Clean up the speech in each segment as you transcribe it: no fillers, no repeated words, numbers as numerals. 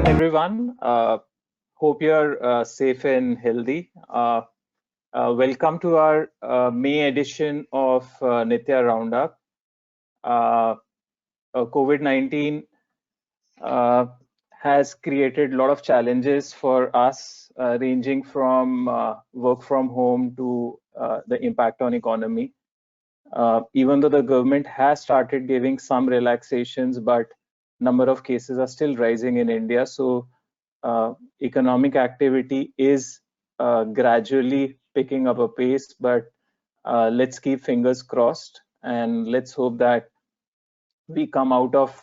everyone. Hope you're safe and healthy. Welcome to our May edition of Nitya Roundup. COVID-19 has created a lot of challenges for us, ranging from work from home to the impact on economy. Even though the government has started giving some relaxations, but number of cases are still rising in India. So economic activity is gradually picking up a pace, but let's keep fingers crossed and let's hope that we come out of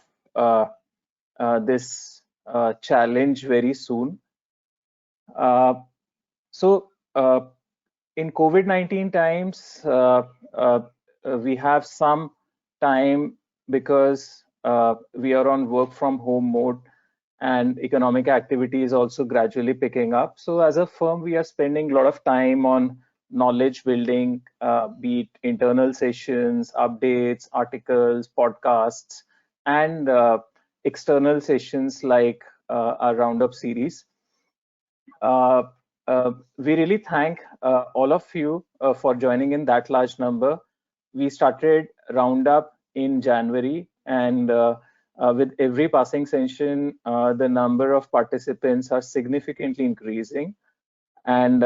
this challenge very soon. In COVID-19 times, we have some time because we are on work from home mode and economic activity is also gradually picking up. So as a firm, we are spending a lot of time on knowledge building, be it internal sessions, updates, articles, podcasts, and external sessions like our Roundup series. We really thank all of you for joining in that large number. We started Roundup in January, and with every passing session, the number of participants are significantly increasing. And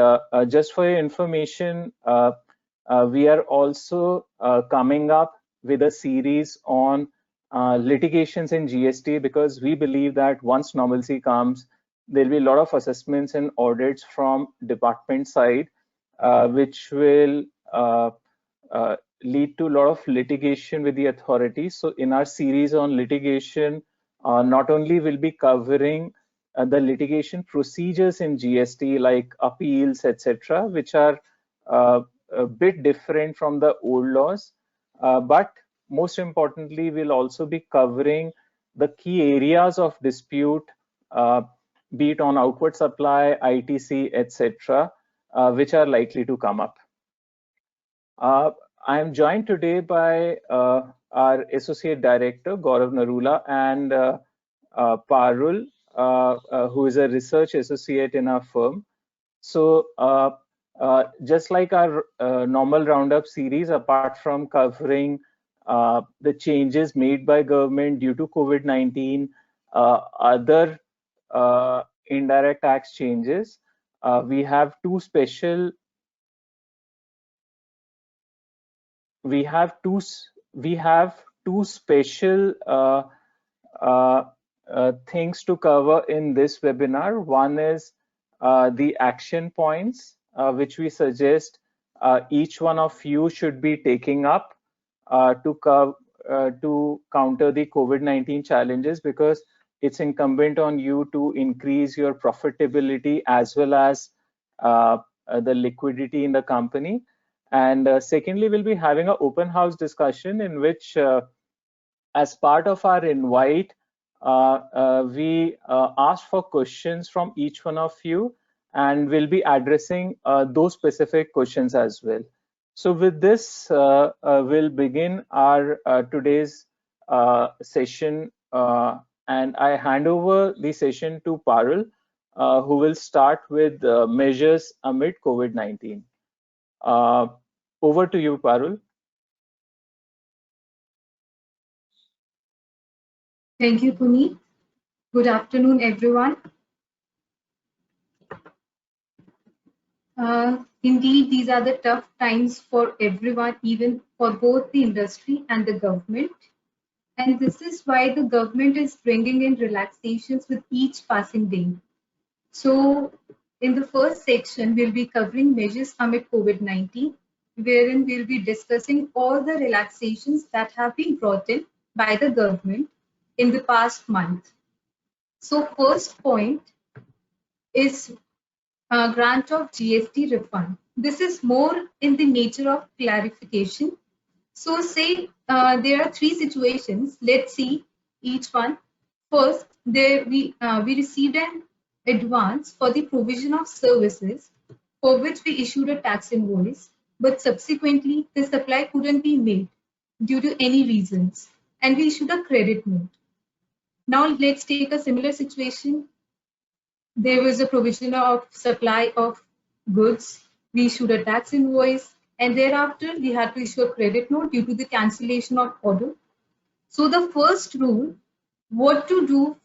just for your information, we are also coming up with a series on litigations in GST, because we believe that once normalcy comes, there'll be a lot of assessments and audits from department side, which will lead to a lot of litigation with the authorities. So in our series on litigation, not only will be covering the litigation procedures in GST like appeals, etc., which are a bit different from the old laws, but most importantly, we'll also be covering the key areas of dispute, be it on outward supply, ITC, etc., which are likely to come up. I am joined today by our Associate Director, Gaurav Narula, and Parul, who is a research associate in our firm. So just like our normal Roundup series, apart from covering the changes made by government due to COVID-19, other indirect tax changes, we have two special things to cover in this webinar. One is the action points, which we suggest each one of you should be taking up to counter the COVID-19 challenges, because it's incumbent on you to increase your profitability as well as the liquidity in the company. And secondly, we'll be having an open house discussion in which, as part of our invite, we asked for questions from each one of you, and we'll be addressing those specific questions as well. So with this, we'll begin our today's session, and I hand over the session to Parul, who will start with measures amid COVID-19. Over to you, Parul. Thank you, Puneet. Good afternoon, everyone. Indeed, these are the tough times for everyone, even for both the industry and the government. And this is why the government is bringing in relaxations with each passing day. So in the first section, we'll be covering measures amid COVID-19, wherein we'll be discussing all the relaxations that have been brought in by the government in the past month. So first point is grant of GST refund. This is more in the nature of clarification. So say there are three situations. Let's see each one. First, we received an advance for the provision of services for which we issued a tax invoice, but subsequently the supply couldn't be made due to any reasons, and we issued a credit note. Now let's take a similar situation. there was a provision of supply of goods. We issued a tax invoice, and thereafter we had to issue a credit note due to the cancellation of order. So the first rule, what to do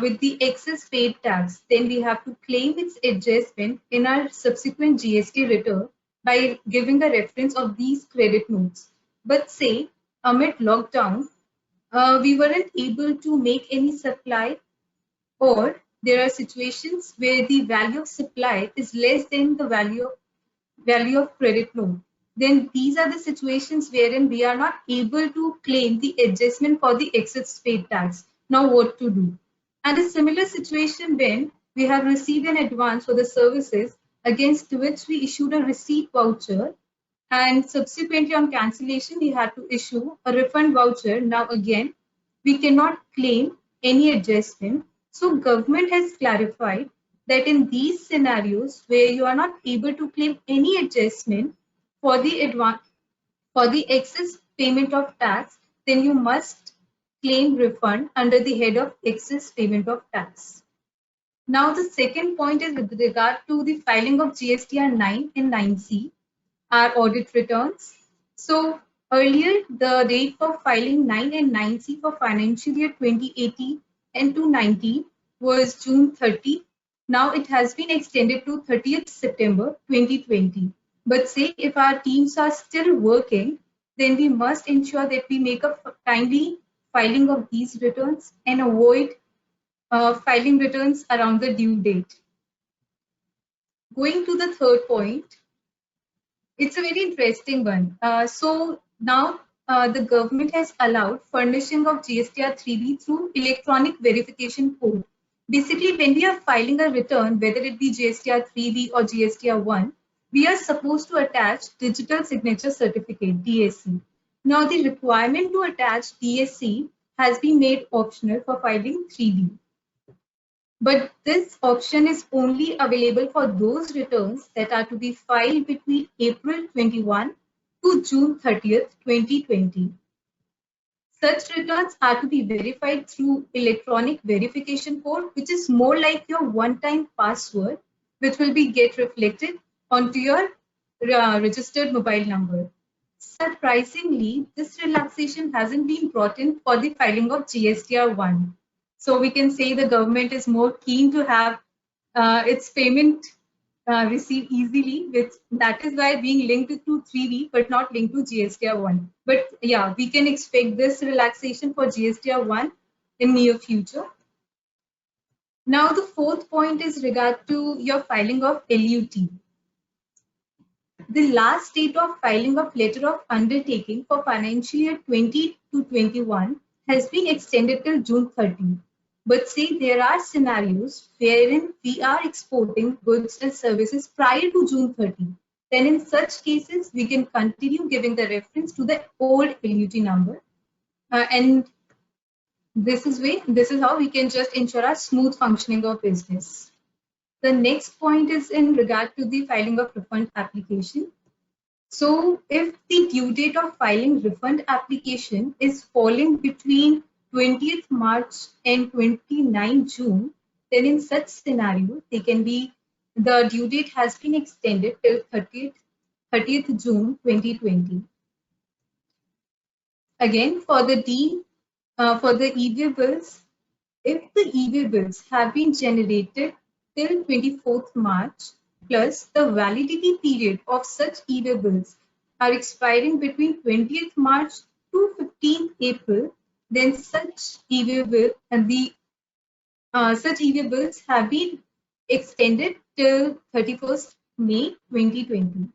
with the excess paid tax, then we have to claim its adjustment in our subsequent GST return by giving a reference of these credit notes. But say amid lockdown, we weren't able to make any supply, or there are situations where the value of supply is less than the value of credit note. Then these are the situations wherein we are not able to claim the adjustment for the excess paid tax. Now what to do? And a similar situation when we have received an advance for the services against which we issued a receipt voucher, and subsequently on cancellation we had to issue a refund voucher. Now again, we cannot claim any adjustment. So government has clarified that in these scenarios where you are not able to claim any adjustment for the excess payment of tax, then you must claim refund under the head of excess payment of tax. Now the second point is with regard to the filing of GSTR 9 and 9C, our audit returns. So earlier, the date for filing 9 and 9C for financial year 2018 and 2019 was June 30. Now it has been extended to 30th September 2020. But say if our teams are still working, then we must ensure that we make a timely filing of these returns and avoid filing returns around the due date. Going to the third point, it's a very interesting one. So now the government has allowed furnishing of GSTR 3B through electronic verification code. Basically, when we are filing a return, whether it be GSTR 3B or GSTR 1, we are supposed to attach digital signature certificate, DSC. Now the requirement to attach DSC has been made optional for filing 3B. But this option is only available for those returns that are to be filed between April 21 to June 30th, 2020. Such returns are to be verified through electronic verification code, which is more like your one-time password, which will be get reflected onto your registered mobile number. Surprisingly, this relaxation hasn't been brought in for the filing of GSTR 1. So we can say the government is more keen to have its payment received easily, which that is why being linked to 3B but not linked to GSTR 1. But yeah, we can expect this relaxation for GSTR 1 in near future. Now the fourth point is regard to your filing of LUT. The last date of filing of letter of undertaking for financial year 20 to 21 has been extended till June 30. But say there are scenarios wherein we are exporting goods and services prior to June 30. Then in such cases, we can continue giving the reference to the old LUT number. And this is how we can just ensure a smooth functioning of business. The next point is in regard to the filing of refund application. So if the due date of filing refund application is falling between 20th March and 29 June, then in such scenario, the due date has been extended till 30th June 2020. Again, for the e-way bills, if the e-way bills have been generated till 24th March, plus the validity period of such e-way bills are expiring between 20th March to 15th April, then such e-way bill and such e-way bills have been extended till 31st May 2020.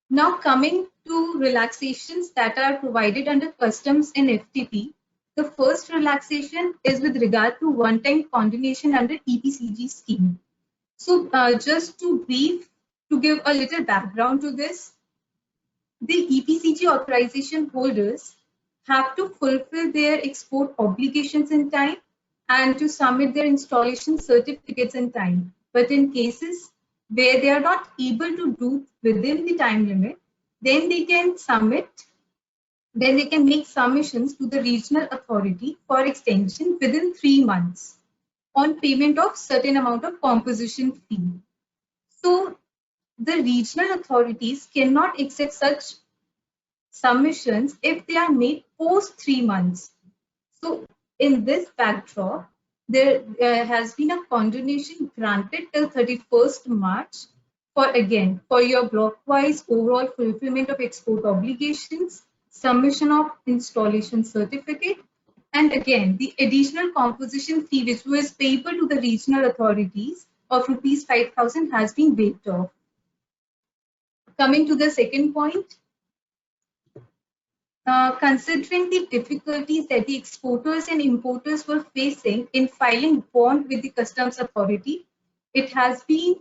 Now coming to relaxations that are provided under customs and FTP, the first relaxation is with regard to one-time condonation under EPCG scheme. So just to give a little background to this, the EPCG authorization holders have to fulfill their export obligations in time and to submit their installation certificates in time. But in cases where they are not able to do within the time limit, then they can make submissions to the regional authority for extension within 3 months. on payment of certain amount of composition fee. So the regional authorities cannot accept such submissions if they are made post 3 months. So in this backdrop, there has been a condonation granted till 31st March for your block-wise overall fulfillment of export obligations, submission of installation certificate, and again, the additional composition fee which was payable to the regional authorities of rupees 5,000 has been waived off. Coming to the second point, considering the difficulties that the exporters and importers were facing in filing bond with the customs authority, it has been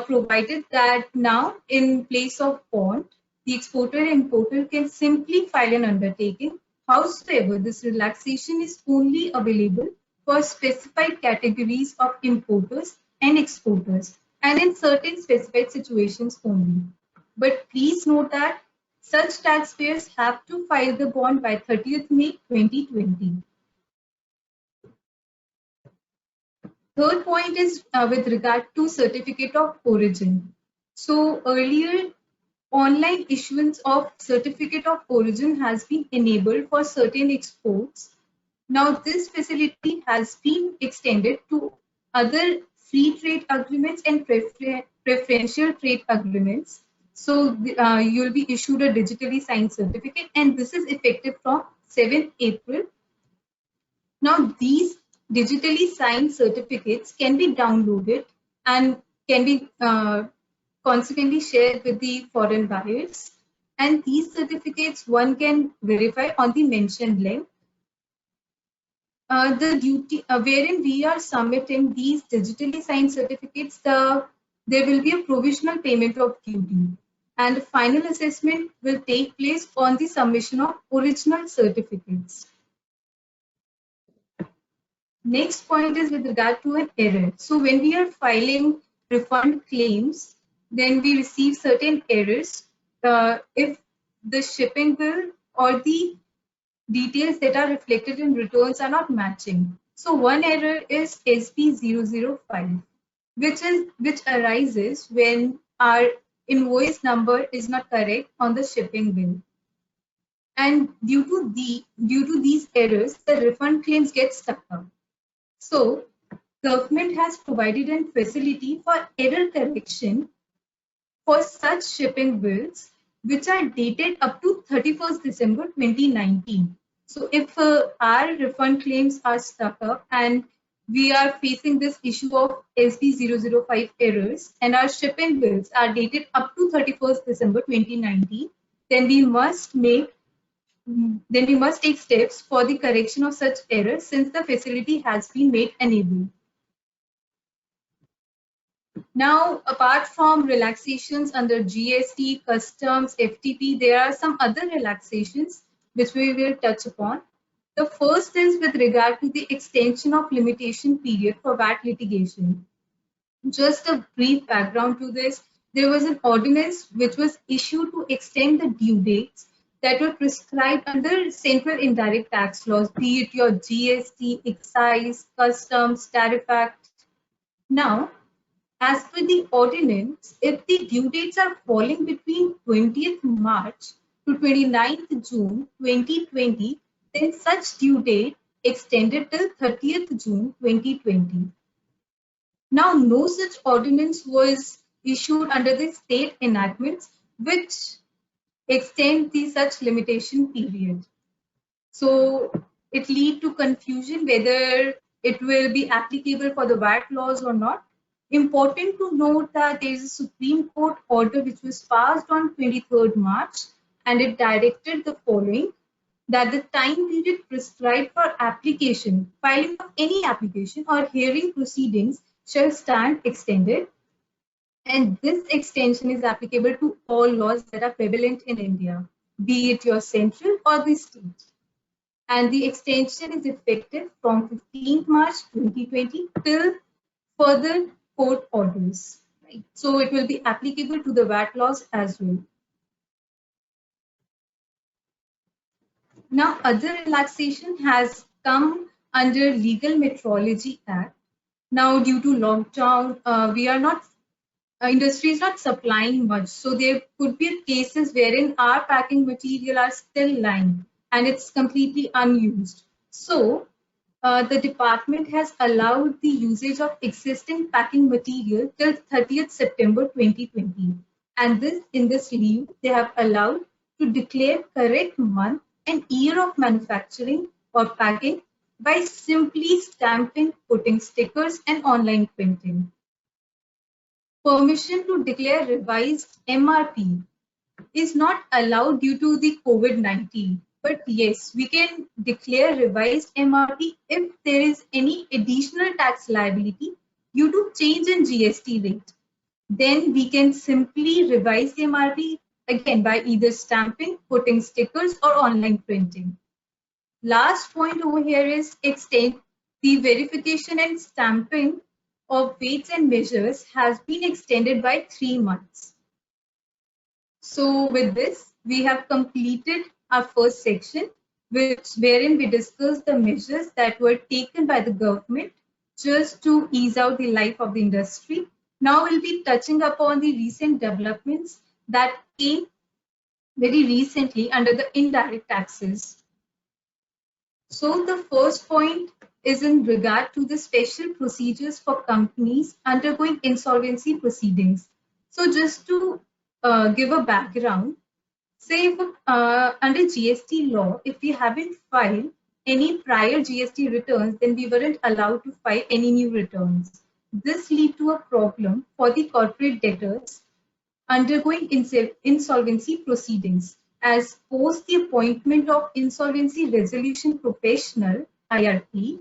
provided that now in place of bond, the exporter and importer can simply file an undertaking. However, this relaxation is only available for specified categories of importers and exporters and in certain specified situations only. But please note that such taxpayers have to file the bond by 30th May 2020. Third point is with regard to certificate of origin. So earlier, online issuance of certificate of origin has been enabled for certain exports. Now this facility has been extended to other free trade agreements and preferential trade agreements. So you'll be issued a digitally signed certificate, and this is effective from 7th April. Now these digitally signed certificates can be downloaded and can be consequently shared with the foreign buyers. And these certificates one can verify on the mentioned link. The duty wherein we are submitting these digitally signed certificates, there will be a provisional payment of duty, and final assessment will take place on the submission of original certificates. Next point is with regard to an error. So when we are filing refund claims, then we receive certain errors if the shipping bill or the details that are reflected in returns are not matching. So one error is SP005, which arises when our invoice number is not correct on the shipping bill. And due to these errors, the refund claims get stuck up. So government has provided a facility for error correction for such shipping bills which are dated up to 31st December 2019. So if our refund claims are stuck up and we are facing this issue of SP005 errors and our shipping bills are dated up to 31st December 2019, then we must take steps for the correction of such errors since the facility has been made enabled. Now, apart from relaxations under GST, customs, FTP, there are some other relaxations which we will touch upon. The first is with regard to the extension of limitation period for VAT litigation. Just a brief background to this, there was an ordinance which was issued to extend the due dates that were prescribed under central indirect tax laws, be it your GST, excise, customs, tariff act. Now, as per the ordinance, if the due dates are falling between 20th March to 29th June 2020, then such due date extended till 30th June 2020. Now, no such ordinance was issued under the state enactments which extend the such limitation period. So it lead to confusion whether it will be applicable for the VAT laws or not. Important to note that there is a Supreme Court order which was passed on 23rd March, and it directed the following: that the time period prescribed for application, filing of any application or hearing proceedings shall stand extended. And this extension is applicable to all laws that are prevalent in India, be it your central or the state. And the extension is effective from 15th March 2020 till further court orders. Right? So it will be applicable to the VAT laws as well. Now, other relaxation has come under Legal Metrology Act. Now, due to lockdown, industry is not supplying much. So there could be cases wherein our packing material are still lying and it's completely unused. So the department has allowed the usage of existing packing material till 30th September 2020. And in this leave, they have allowed to declare correct month and year of manufacturing or packing by simply stamping, putting stickers, and online printing. Permission to declare revised MRP is not allowed due to the COVID-19. But yes, we can declare revised MRP if there is any additional tax liability due to change in GST rate. Then we can simply revise the MRP again by either stamping, putting stickers, or online printing. Last point over here is extend the verification and stamping of weights and measures has been extended by 3 months. So with this, we have completed our first section, wherein we discussed the measures that were taken by the government just to ease out the life of the industry. Now we'll be touching upon the recent developments that came very recently under the indirect taxes. So the first point is in regard to the special procedures for companies undergoing insolvency proceedings. So just to give a background, say if, under GST law, if we haven't filed any prior GST returns, then we weren't allowed to file any new returns. This led to a problem for the corporate debtors undergoing insolvency proceedings, as post the appointment of Insolvency Resolution Professional, IRP,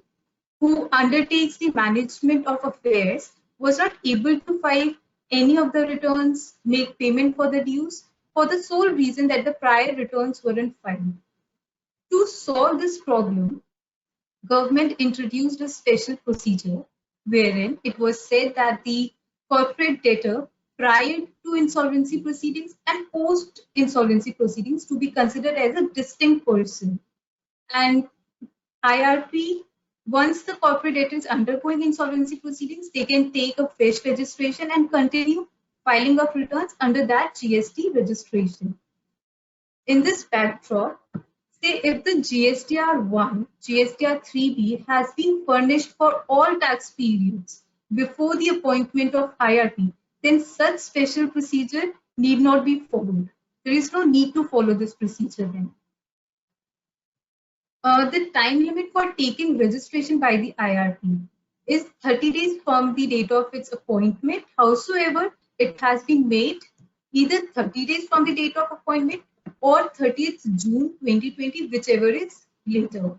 who undertakes the management of affairs, was not able to file any of the returns, make payment for the dues, for the sole reason that the prior returns weren't filed. To solve this problem, government introduced a special procedure wherein it was said that the corporate debtor prior to insolvency proceedings and post insolvency proceedings to be considered as a distinct person. And IRP, once the corporate debtor is undergoing insolvency proceedings, they can take a fresh registration and continue filing of returns under that GST registration. In this backdrop, say if the GSTR 1, GSTR 3B has been furnished for all tax periods before the appointment of IRP, then such special procedure need not be followed. There is no need to follow this procedure then. The time limit for taking registration by the IRP is 30 days from the date of its appointment. Howsoever, it has been made either 30 days from the date of appointment or 30th June 2020, whichever is later.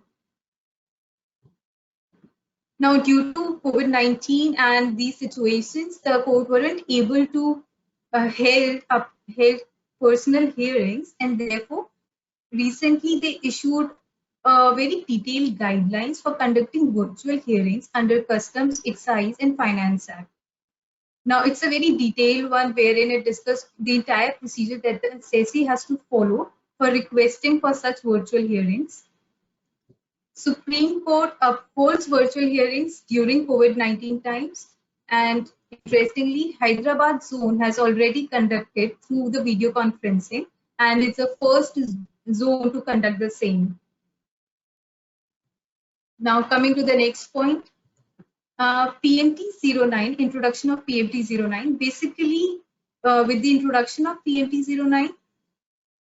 Now, due to COVID-19 and these situations, the court weren't able to hold personal hearings, and therefore, recently they issued very detailed guidelines for conducting virtual hearings under Customs, Excise, and Finance Act. Now, it's a very detailed one wherein it discusses the entire procedure that the assessee has to follow for requesting for such virtual hearings. Supreme Court upholds virtual hearings during COVID-19 times, and interestingly, Hyderabad zone has already conducted through the video conferencing, and it's the first zone to conduct the same. Now coming to the next point, PMT 09, introduction of PMT 09. Basically, with the introduction of PMT 09,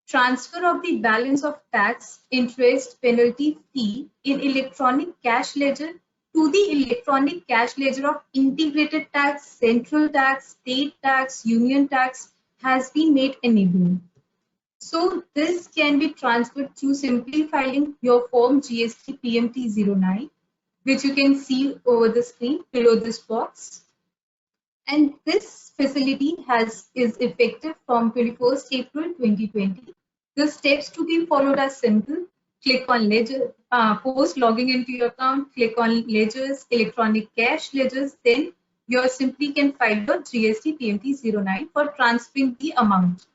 transfer of the balance of tax, interest, penalty, fee in electronic cash ledger to the electronic cash ledger of integrated tax, central tax, state tax, union tax has been made enabled. So this can be transferred through simply filing your form GST PMT 09, which you can see over the screen below this box. And this facility is effective from 21st April 2020. The steps to be followed are simple. Click on ledger, post logging into your account, click on ledgers, electronic cash ledgers, then you simply can file your GST PMT 09 for transferring the amount.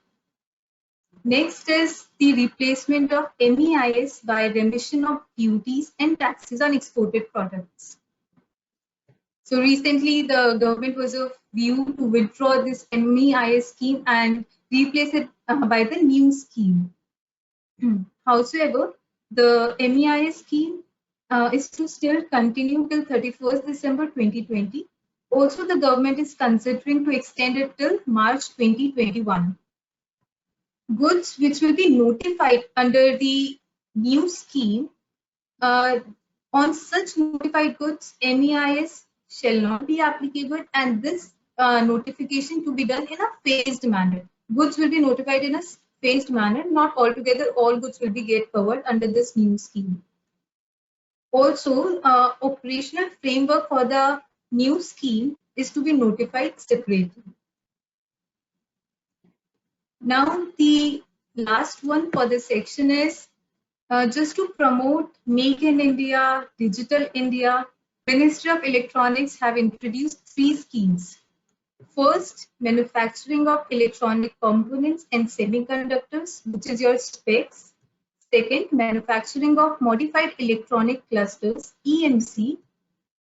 Next is the replacement of MEIS by remission of duties and taxes on exported products. So recently, the government was of view to withdraw this MEIS scheme and replace it by the new scheme. However, the MEIS scheme is to still continue till 31st December 2020. Also, the government is considering to extend it till March 2021. Goods which will be notified under the new scheme, on such notified goods, MEIS shall not be applicable, and this notification to be done in a phased manner. Goods will be notified in a phased manner, not altogether all goods will be get covered under this new scheme. Also, operational framework for the new scheme is to be notified separately. Now, the last one for this section is just to promote Make in India, Digital India. Ministry of Electronics have introduced 3 schemes. First, manufacturing of electronic components and semiconductors, which is your specs. Second, manufacturing of modified electronic clusters, EMC.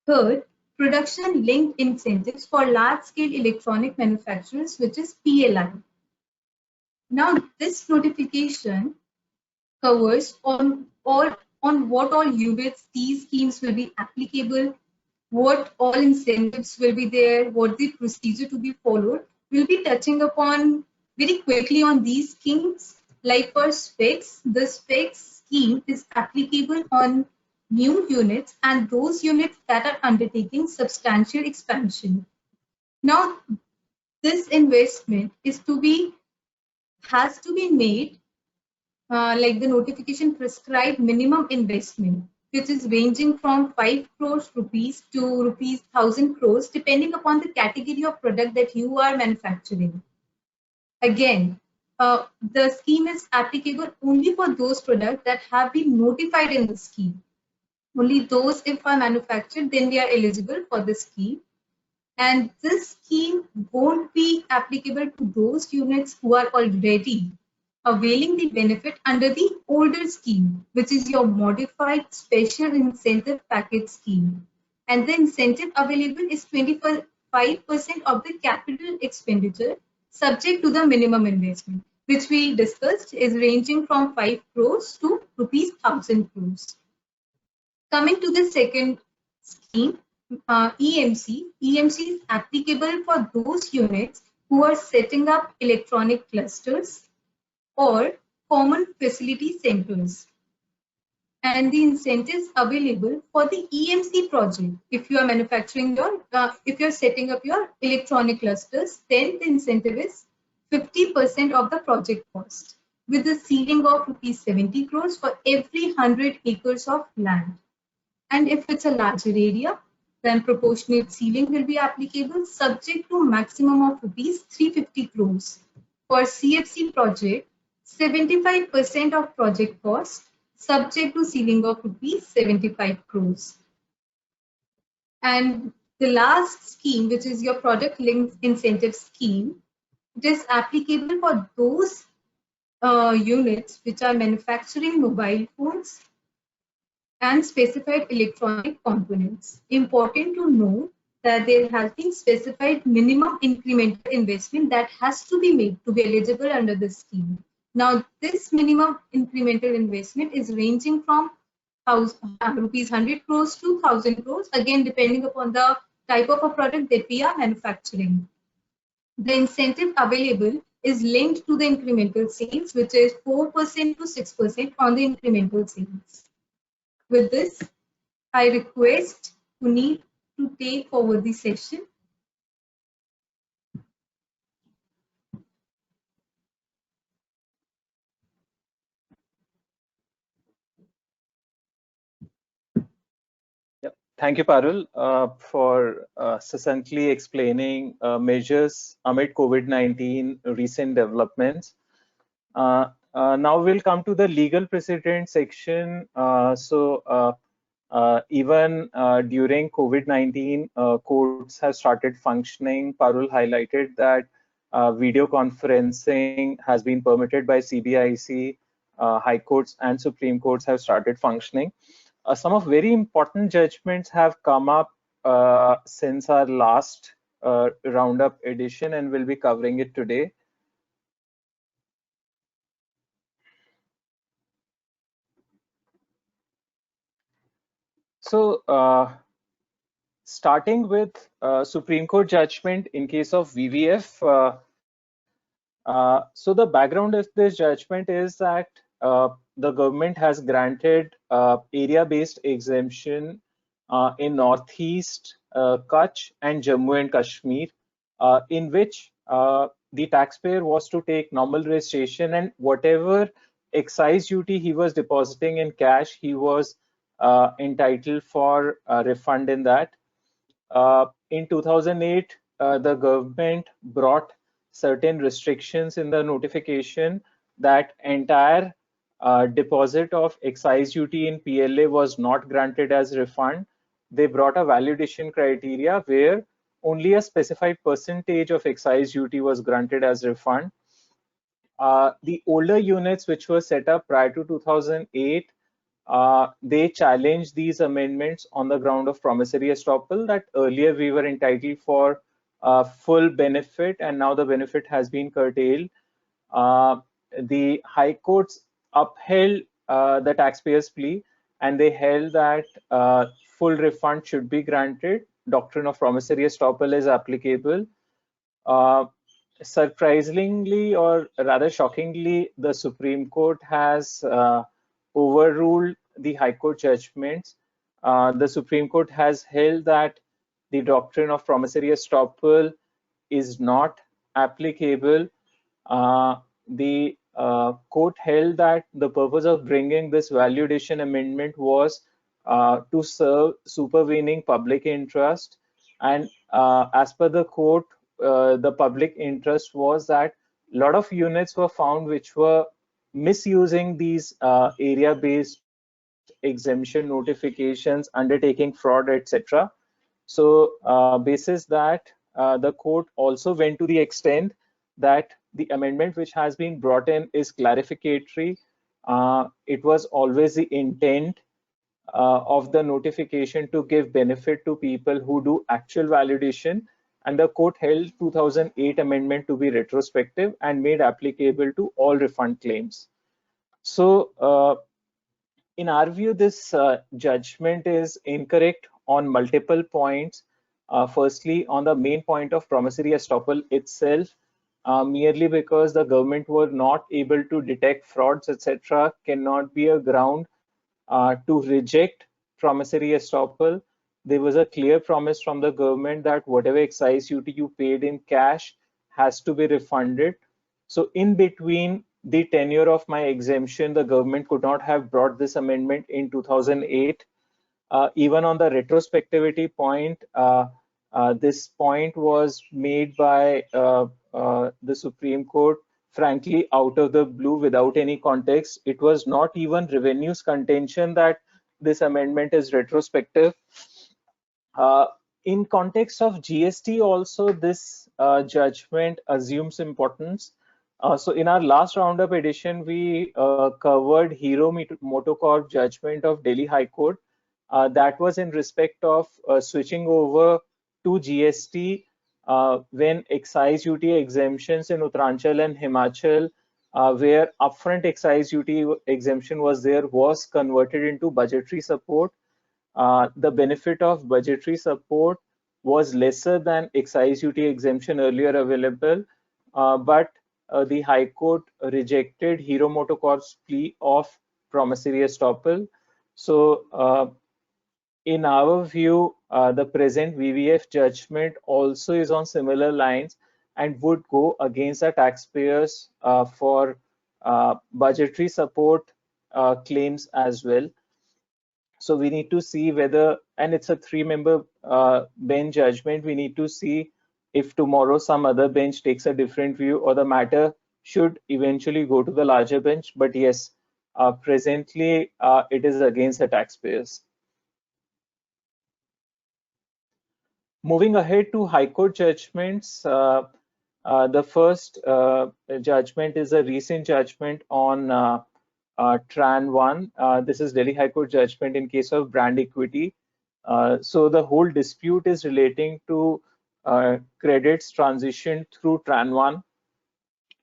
Third, production linked incentives for large-scale electronic manufacturers, which is PLI. Now, this notification covers on what all units these schemes will be applicable, what all incentives will be there, what the procedure to be followed. We'll be touching upon very quickly on these schemes. Like for specs, the specs scheme is applicable on new units and those units that are undertaking substantial expansion. Now, this investment has to be made like the notification prescribed minimum investment, which is ranging from 5 crores rupees to rupees 1,000 crores, depending upon the category of product that you are manufacturing. Again, the scheme is applicable only for those products that have been notified in the scheme. Only those, if are manufactured, then they are eligible for the scheme. And this scheme won't be applicable to those units who are already availing the benefit under the older scheme, which is your modified special incentive package scheme. And the incentive available is 25% of the capital expenditure subject to the minimum investment, which we discussed is ranging from 5 crores to rupees 1,000 crores. Coming to the second scheme, EMC. EMC is applicable for those units who are setting up electronic clusters or common facility centers. And the incentives available for the EMC project. If you are manufacturing your, if you're setting up your electronic clusters, then the incentive is 50% of the project cost, with the ceiling of rupees 70 crores for every 100 acres of land. And if it's a larger area, then proportionate ceiling will be applicable, subject to maximum of rupees 350 crores. For CFC project, 75% of project cost, subject to ceiling of rupees 75 crores. And the last scheme, which is your product linked incentive scheme, it is applicable for those units which are manufacturing mobile phones and specified electronic components. Important to know that there has been specified minimum incremental investment that has to be made to be eligible under the scheme. Now, this minimum incremental investment is ranging from rupees 100 crores to 1,000 crores, again depending upon the type of a product that we are manufacturing. The incentive available is linked to the incremental sales, which is 4% to 6% on the incremental sales. With this, I request Puneet to take over the session. Thank you, Parul, for succinctly explaining measures amid COVID-19 recent developments. Now we'll come to the legal precedent section. Even during COVID-19, courts have started functioning. Parul highlighted that video conferencing has been permitted by CBIC, high courts and Supreme Courts have started functioning. Some of very important judgments have come up since our last roundup edition, and we'll be covering it today. So starting with Supreme Court judgment in case of VVF, so the background of this judgment is that the government has granted area-based exemption in Northeast, Kutch and Jammu and Kashmir, in which the taxpayer was to take normal registration, and whatever excise duty he was depositing in cash, he was entitled for a refund in that. In 2008, the government brought certain restrictions in the notification that entire deposit of excise duty in PLA was not granted as refund. They brought a validation criteria where only a specified percentage of excise duty was granted as refund. The older units which were set up prior to 2008, they challenged these amendments on the ground of promissory estoppel, that earlier we were entitled for full benefit and now the benefit has been curtailed. The high courts upheld the taxpayer's plea and they held that full refund should be granted. Doctrine of promissory estoppel is applicable. Surprisingly, or rather shockingly, the Supreme Court has overruled the High Court judgments. The Supreme Court has held that the doctrine of promissory estoppel is not applicable. The court held that the purpose of bringing this valuation amendment was to serve supervening public interest, and as per the court, the public interest was that a lot of units were found which were misusing these area-based exemption notifications, undertaking fraud, etc. So basis that, the court also went to the extent that the amendment which has been brought in is clarificatory. It was always the intent of the notification to give benefit to people who do actual validation, and the court held 2008 amendment to be retrospective and made applicable to all refund claims. So in our view, this judgment is incorrect on multiple points. Firstly, on the main point of promissory estoppel itself, merely because the government were not able to detect frauds, etc., cannot be a ground to reject promissory estoppel. There was a clear promise from the government that whatever excise duty you paid in cash has to be refunded. So in between the tenure of my exemption, the government could not have brought this amendment in 2008. Even on the retrospectivity point, this point was made by the Supreme Court, frankly, out of the blue, without any context. It was not even revenue's contention that this amendment is retrospective. In context of GST also, this judgment assumes importance. So in our last roundup edition, we covered Hero MotoCorp judgment of Delhi High Court. That was in respect of switching over to GST when excise duty exemptions in Uttaranchal and Himachal, where upfront excise duty exemption was there, was converted into budgetary support. The benefit of budgetary support was lesser than excise duty exemption earlier available, but the High Court rejected Hero MotoCorp's plea of promissory estoppel. So in our view, the present VVF judgment also is on similar lines and would go against the taxpayers for budgetary support claims as well. So we need to see whether, and it's a 3-member bench judgment, we need to see if tomorrow some other bench takes a different view or the matter should eventually go to the larger bench. But yes, presently it is against the taxpayers. Moving ahead to High Court judgments, The first judgment is a recent judgment on Tran 1. This is Delhi High Court judgment in case of brand equity. So the whole dispute is relating to credits transition through Tran 1.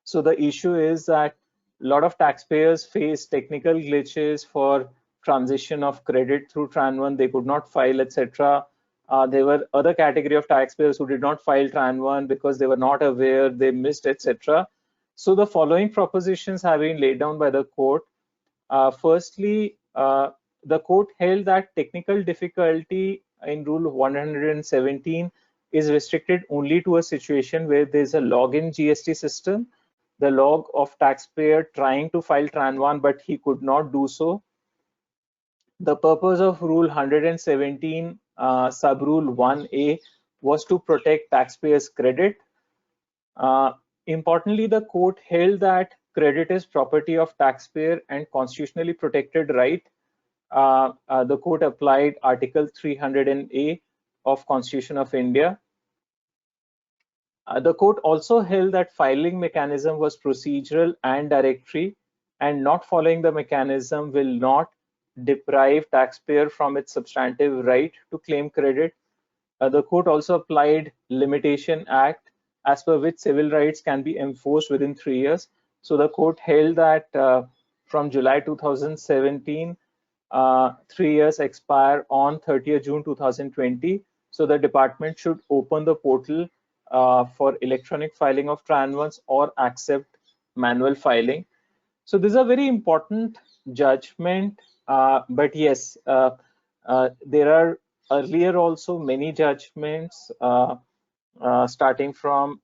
So the issue is that a lot of taxpayers face technical glitches for transition of credit through Tran 1. They could not file, etc. There were other category of taxpayers who did not file Tran 1 because they were not aware, they missed, etc. So the following propositions have been laid down by the court. Firstly, the court held that technical difficulty in Rule 117 is restricted only to a situation where there is a login GST system, the log of taxpayer trying to file Tran 1, but he could not do so. The purpose of Rule 117 Sub-Rule 1A was to protect taxpayers' credit. Importantly, the court held that credit is property of taxpayer and constitutionally protected right. The court applied Article 300A of Constitution of India. The court also held that filing mechanism was procedural and directory, and not following the mechanism will not deprive taxpayer from its substantive right to claim credit. The court also applied Limitation Act, as per which civil rights can be enforced within 3 years. So the court held that from July 2017, 3 years expire on 30th June 2020. So the department should open the portal for electronic filing of Tran 1s or accept manual filing. So this is a very important judgment, but yes, there are earlier also many judgments starting from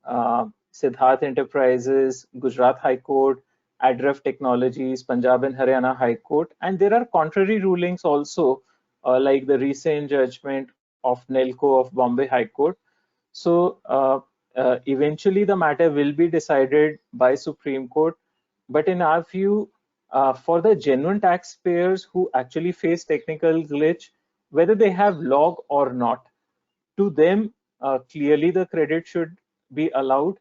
Siddharth Enterprises, Gujarat High Court, Adref Technologies, Punjab and Haryana High Court, and there are contrary rulings also, like the recent judgment of Nelco of Bombay High Court. So eventually the matter will be decided by Supreme Court, but in our view, for the genuine taxpayers who actually face technical glitch, whether they have log or not, to them clearly the credit should be allowed.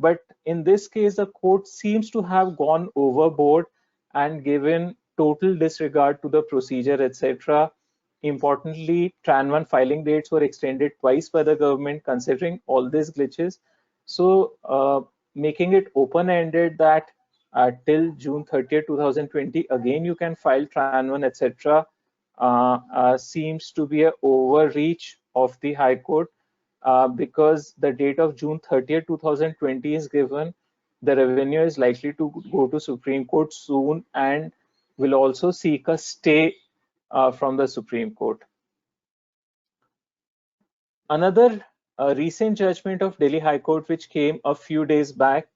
But in this case, the court seems to have gone overboard and given total disregard to the procedure, etc. Importantly, Tran 1 filing dates were extended twice by the government considering all these glitches. So making it open-ended that till June 30th, 2020, again you can file Tran 1, etc. Seems to be an overreach of the High Court, because the date of June 30th, 2020 is given. The revenue is likely to go to Supreme Court soon and will also seek a stay from the Supreme Court. Another recent judgment of Delhi High Court, which came a few days back,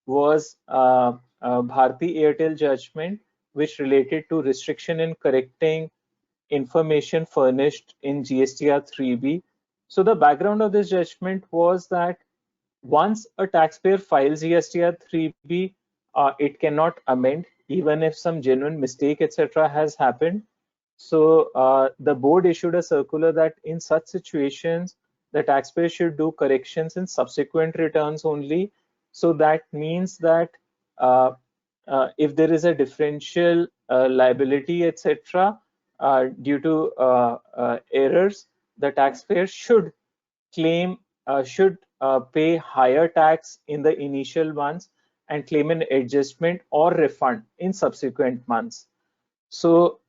was Bharti Airtel judgment, which related to restriction in correcting information furnished in GSTR 3B. So the background of this judgment was that once a taxpayer files GSTR 3B, it cannot amend even if some genuine mistake, etc. has happened. So the board issued a circular that in such situations, the taxpayer should do corrections in subsequent returns only. So that means that if there is a differential liability, etc., due to errors, the taxpayer should claim, pay higher tax in the initial months and claim an adjustment or refund in subsequent months. So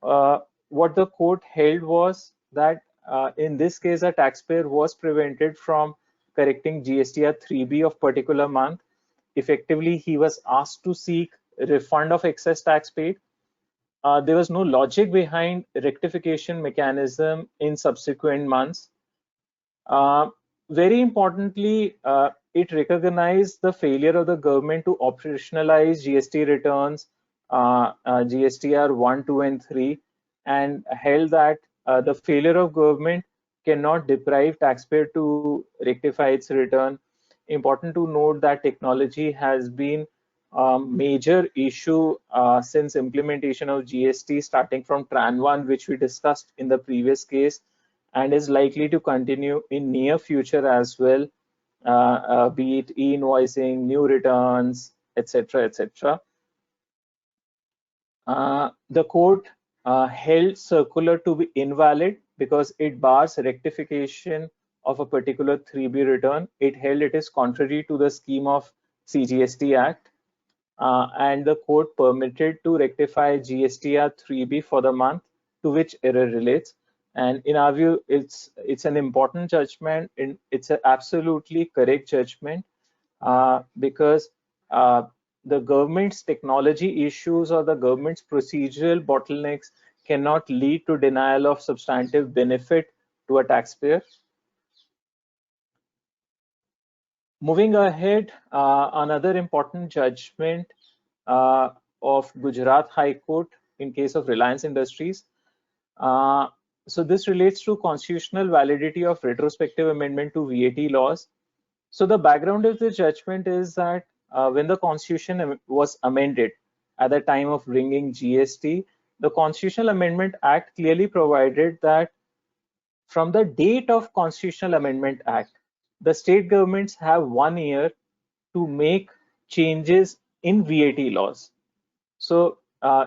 what the court held was that in this case, a taxpayer was prevented from correcting GSTR 3B of particular month. Effectively, he was asked to seek refund of excess tax paid. There was no logic behind rectification mechanism in subsequent months. Very importantly, it recognized the failure of the government to operationalize GST returns, GSTR 1, 2, and 3, and held that the failure of government cannot deprive taxpayer to rectify its return. Important to note that technology has been a major issue since implementation of GST, starting from Tran 1, which we discussed in the previous case, and is likely to continue in near future as well. be it e-invoicing, new returns, etc., etc. The court held circular to be invalid because it bars rectification of a particular 3B return. It held it is contrary to the scheme of CGST Act, and the court permitted to rectify GSTR 3B for the month to which error relates. And in our view, it's an important judgment. It's an absolutely correct judgment because the government's technology issues or the government's procedural bottlenecks cannot lead to denial of substantive benefit to a taxpayer. Moving ahead, another important judgment of Gujarat High Court in case of Reliance Industries. So this relates to constitutional validity of retrospective amendment to VAT laws. So the background of the judgment is that when the constitution was amended at the time of bringing GST, the Constitutional Amendment Act clearly provided that from the date of Constitutional Amendment Act, the state governments have 1 year to make changes in VAT laws. So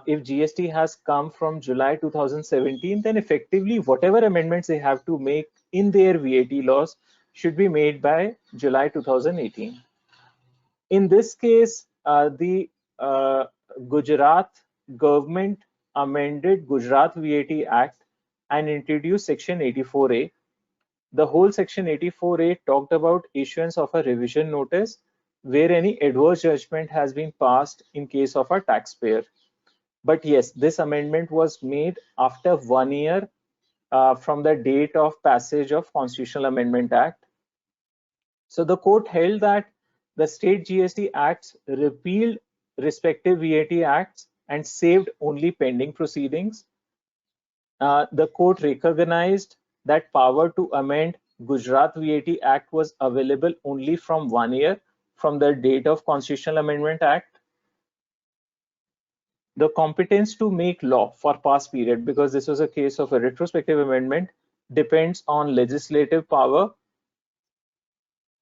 if GST has come from July 2017, then effectively whatever amendments they have to make in their VAT laws should be made by July 2018. In this case, the Gujarat government amended Gujarat VAT Act and introduced Section 84A. The whole Section 84A talked about issuance of a revision notice where any adverse judgment has been passed in case of a taxpayer. But yes, this amendment was made after 1 year from the date of passage of Constitutional Amendment Act. So the court held that the state GST acts repealed respective VAT acts and saved only pending proceedings. The court recognized that power to amend Gujarat VAT Act was available only from 1 year from the date of Constitutional Amendment Act. The competence to make law for past period, because this was a case of a retrospective amendment, depends on legislative power.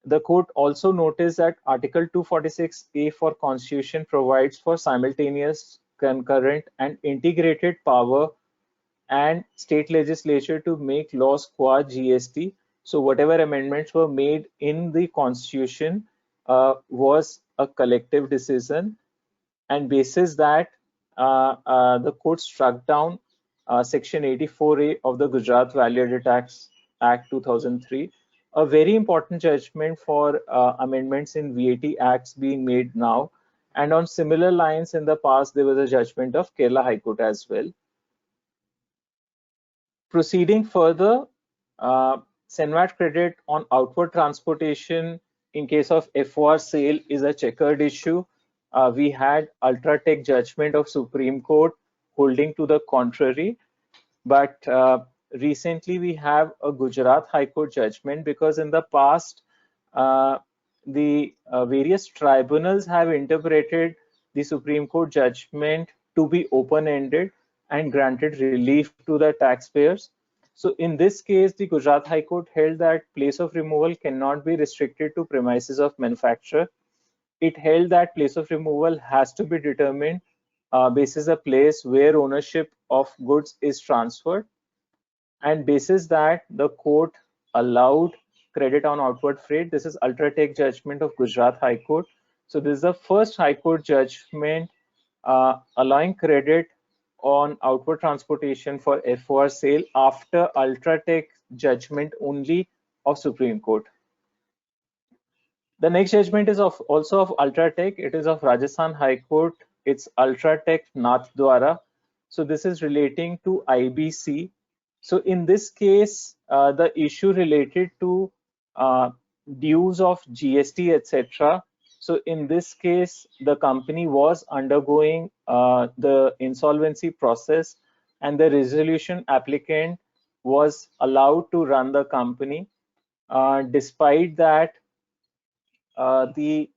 The court also noticed that Article 246A for Constitution provides for simultaneous, concurrent, and integrated power and state legislature to make laws qua GST. So whatever amendments were made in the Constitution was a collective decision, and basis that the court struck down Section 84A of the Gujarat Value-Added Tax Act 2003. A very important judgment for amendments in VAT acts being made now. And on similar lines in the past, there was a judgment of Kerala High Court as well. Proceeding further, CENVAT credit on outward transportation in case of FOR sale is a checkered issue. We had Ultratech judgment of Supreme Court holding to the contrary, but recently we have a Gujarat High Court judgment because in the past the various tribunals have interpreted the Supreme Court judgment to be open-ended and granted relief to the taxpayers. So in this case, the Gujarat High Court held that place of removal cannot be restricted to premises of manufacture. It held that place of removal has to be determined basis a place where ownership of goods is transferred, and basis that the court allowed credit on outward freight. This is Ultratech judgment of Gujarat High Court. So this is the first High Court judgment allowing credit on outward transportation for FOR sale after Ultratech judgment only of Supreme Court. The next judgment is also of Ultratech. It is of Rajasthan High Court. It's Ultratech Nathdwara. So this is relating to IBC. So in this case, the issue related to dues of GST, etc. So in this case, the company was undergoing the insolvency process, and the resolution applicant was allowed to run the company. Despite that, the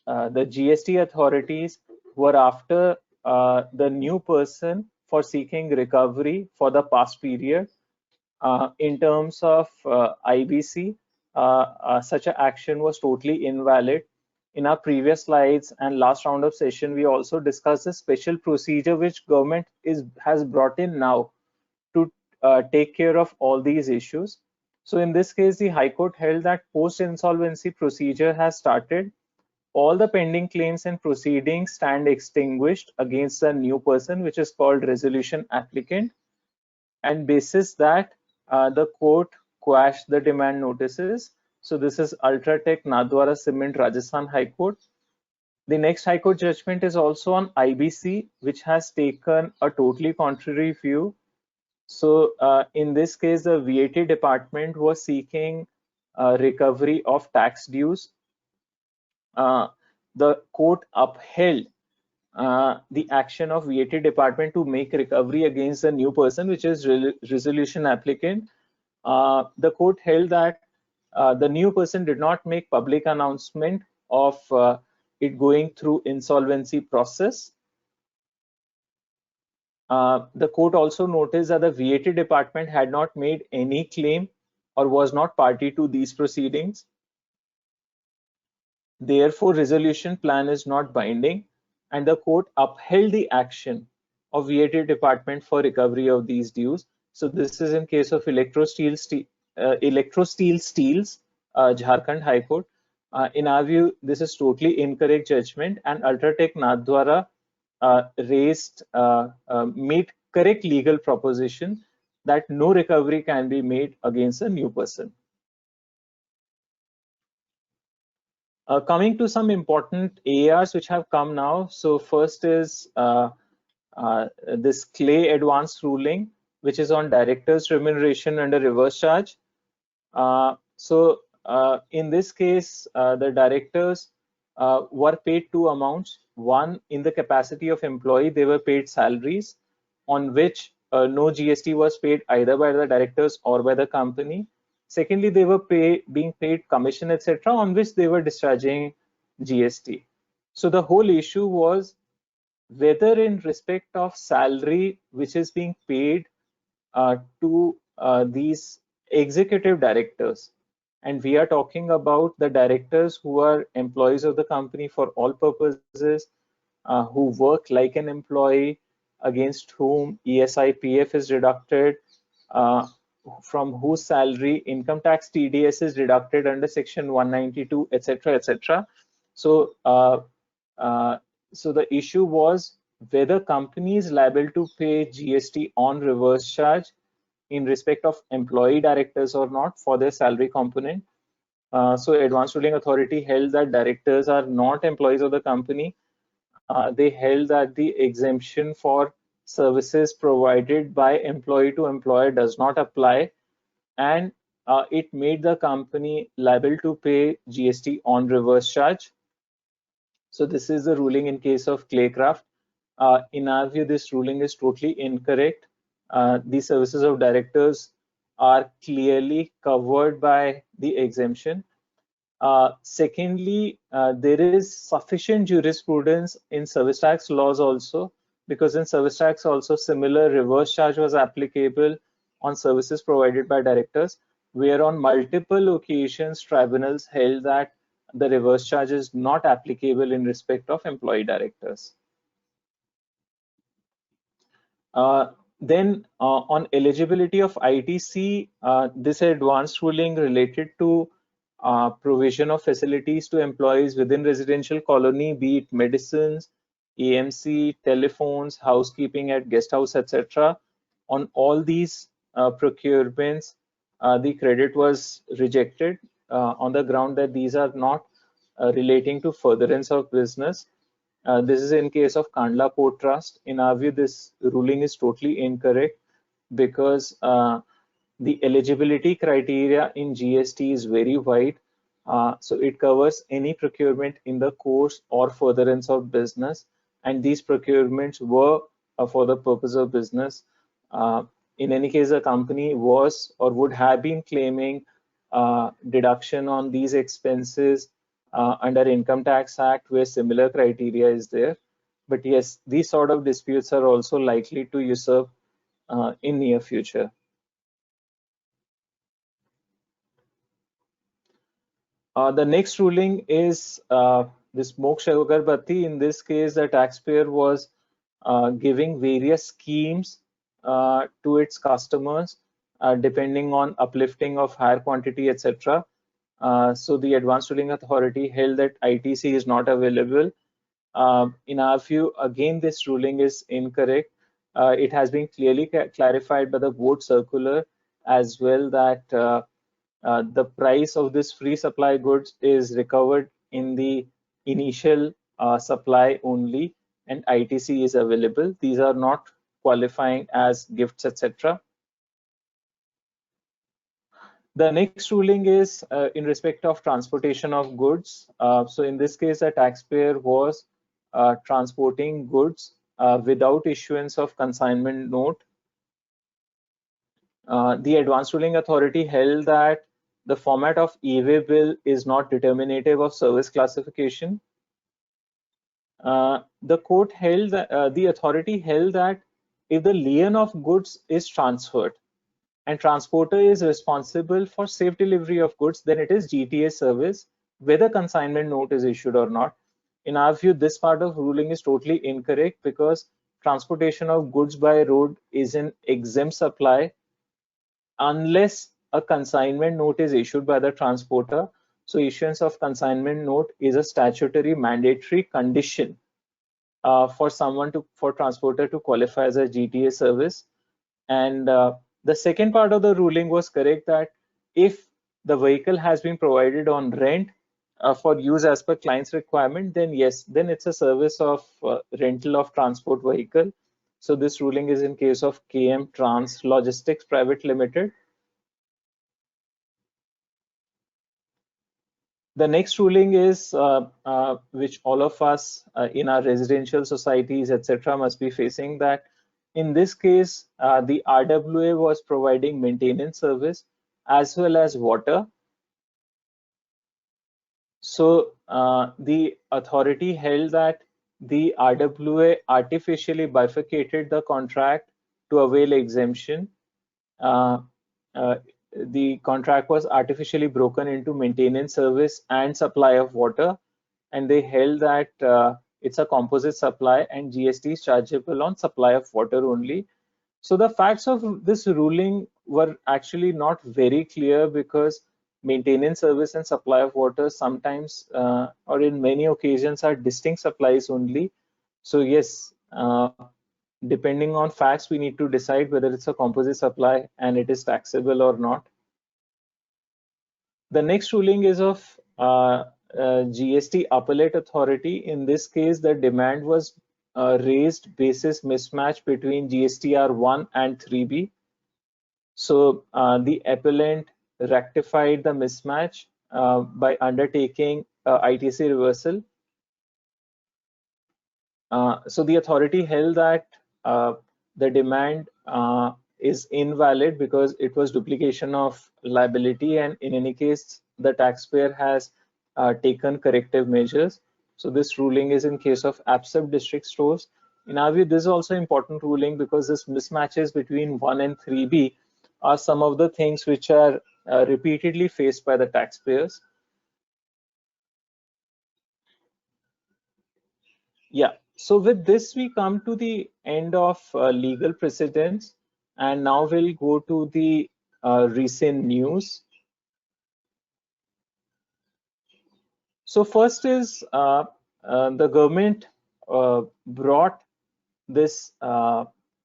GST authorities were after the new person for seeking recovery for the past period in terms of IBC. such an action was totally invalid. In our previous slides and last round of session, we also discussed the special procedure which government has brought in now to take care of all these issues. So in this case, the High Court held that post-insolvency procedure has started. All the pending claims and proceedings stand extinguished against the new person, which is called resolution applicant. And basis that, the court quashed the demand notices. So this is Ultratech Nathdwara Cement Rajasthan High Court. The next High Court judgment is also on IBC, which has taken a totally contrary view. So in this case, the VAT department was seeking recovery of tax dues. The court upheld the action of VAT department to make recovery against the new person, which is resolution applicant. The court held that the new person did not make public announcement of it going through insolvency process. The court also noticed that the VAT department had not made any claim or was not party to these proceedings. Therefore, resolution plan is not binding, and the court upheld the action of VAT department for recovery of these dues. So this is in case of Electro Steel Steels, Jharkhand High Court. In our view, this is totally incorrect judgment, and Ultratech Nathdwara made correct legal proposition that no recovery can be made against a new person. Coming to some important ARs which have come now. So first is this CLAY advanced ruling, which is on directors' remuneration under reverse charge. In this case, the directors were paid two amounts. One, in the capacity of employee, they were paid salaries on which no GST was paid either by the directors or by the company. Secondly, they were being paid commission, etc., on which they were discharging GST. So the whole issue was whether in respect of salary which is being paid to these executive directors, and we are talking about the directors who are employees of the company for all purposes, who work like an employee, against whom ESI PF is deducted, from whose salary income tax TDS is deducted under section 192, etc., etc. So so the issue was whether company is liable to pay GST on reverse charge in respect of employee directors or not for their salary component. So Advanced Ruling Authority held that directors are not employees of the company. They held that the exemption for services provided by employee to employer does not apply, and it made the company liable to pay GST on reverse charge. So this is the ruling in case of Claycraft. In our view, this ruling is totally incorrect. The services of directors are clearly covered by the exemption. Secondly, there is sufficient jurisprudence in service tax laws also, because in service tax also similar reverse charge was applicable on services provided by directors, where on multiple occasions tribunals held that the reverse charge is not applicable in respect of employee directors. Then on eligibility of ITC, this advanced ruling related to provision of facilities to employees within residential colony, be it medicines, AMC, telephones, housekeeping at guest house, etc. On all these procurements, the credit was rejected on the ground that these are not relating to furtherance of business. This is in case of Kandla Port Trust. In our view, this ruling is totally incorrect because the eligibility criteria in GST is very wide. So it covers any procurement in the course or furtherance of business, and these procurements were for the purpose of business. In any case, the company was or would have been claiming deduction on these expenses under Income Tax Act, where similar criteria is there. But yes, these sort of disputes are also likely to usurp in near future. The next ruling is this Moksha Agarbatti. In this case, the taxpayer was giving various schemes to its customers depending on uplifting of higher quantity, etc. So the Advanced Ruling Authority held that ITC is not available. In our view, again, this ruling is incorrect. It has been clearly clarified by the board circular as well that the price of this free supply goods is recovered in the initial supply only, and ITC is available. These are not qualifying as gifts, etc. The next ruling is in respect of transportation of goods. So in this case, a taxpayer was transporting goods without issuance of consignment note. The Advanced Ruling Authority held that the format of e-way bill is not determinative of service classification. The court held that the authority held that if the lien of goods is transferred and transporter is responsible for safe delivery of goods, then it is GTA service, whether consignment note is issued or not. In our view, this part of ruling is totally incorrect because transportation of goods by road is an exempt supply unless a consignment note is issued by the transporter. So issuance of consignment note is a statutory mandatory condition for transporter to qualify as a GTA service. And the second part of the ruling was correct that if the vehicle has been provided on rent for use as per client's requirement, then yes, then it's a service of rental of transport vehicle. So this ruling is in case of KM Trans Logistics Private Limited. The next ruling is which all of us in our residential societies, etc., must be facing, that in this case, the RWA was providing maintenance service as well as water. So the authority held that the RWA artificially bifurcated the contract to avail exemption. The contract was artificially broken into maintenance service and supply of water, and they held that it's a composite supply and GST is chargeable on supply of water only. So the facts of this ruling were actually not very clear because maintenance service and supply of water sometimes or in many occasions are distinct supplies only. So yes, depending on facts, we need to decide whether it's a composite supply and it is taxable or not. The next ruling is of GST Appellate Authority. In this case, the demand was raised basis mismatch between GSTR 1 and 3B. So the appellant rectified the mismatch by undertaking ITC reversal. So the authority held that the demand is invalid because it was duplication of liability, and in any case, the taxpayer has taken corrective measures. So this ruling is in case of APSEP district stores. In our view, this is also important ruling because this mismatches between 1 and 3B are some of the things which are repeatedly faced by the taxpayers. Yeah, so with this, we come to the end of legal precedents, and now we'll go to the recent news. So first is the government brought this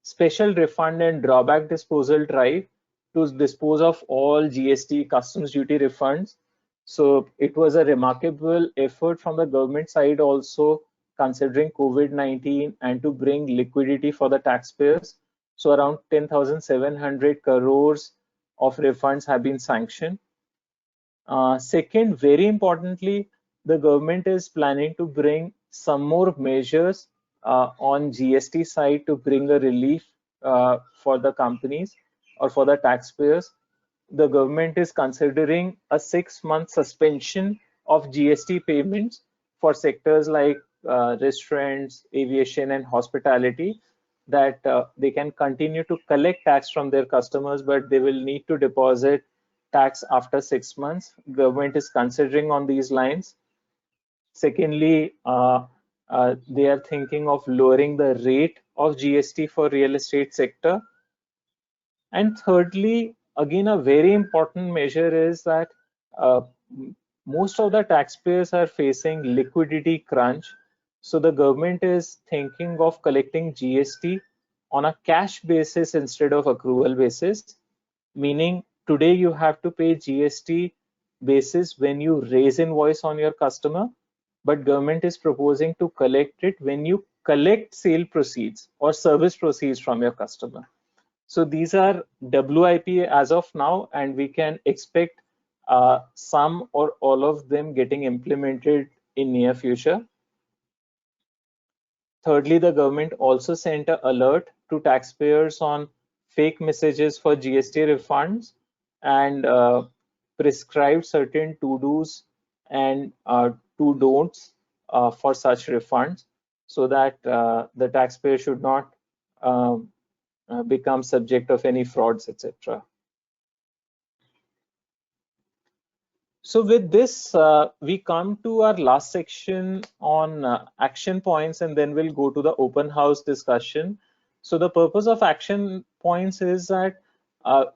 special refund and drawback disposal drive to dispose of all GST customs duty refunds. So it was a remarkable effort from the government side also, considering COVID-19 and to bring liquidity for the taxpayers. So around 10,700 crores of refunds have been sanctioned. Second, very importantly, the government is planning to bring some more measures on GST side to bring a relief for the companies or for the taxpayers. The government is considering a 6-month suspension of GST payments for sectors like restaurants, aviation, and hospitality, that they can continue to collect tax from their customers, but they will need to deposit tax after 6 months. Government is considering on these lines. Secondly, they are thinking of lowering the rate of GST for real estate sector. And thirdly, again, a very important measure is that most of the taxpayers are facing liquidity crunch. So the government is thinking of collecting GST on a cash basis instead of accrual basis, meaning today you have to pay GST basis when you raise invoice on your customer, but government is proposing to collect it when you collect sale proceeds or service proceeds from your customer. So these are WIP as of now, and we can expect some or all of them getting implemented in near future. Thirdly, the government also sent an alert to taxpayers on fake messages for GST refunds and prescribed certain to-dos and to-don'ts for such refunds, so that the taxpayer should not become subject of any frauds, etc. So with this, we come to our last section on action points, and then we'll go to the open house discussion. So the purpose of action points is that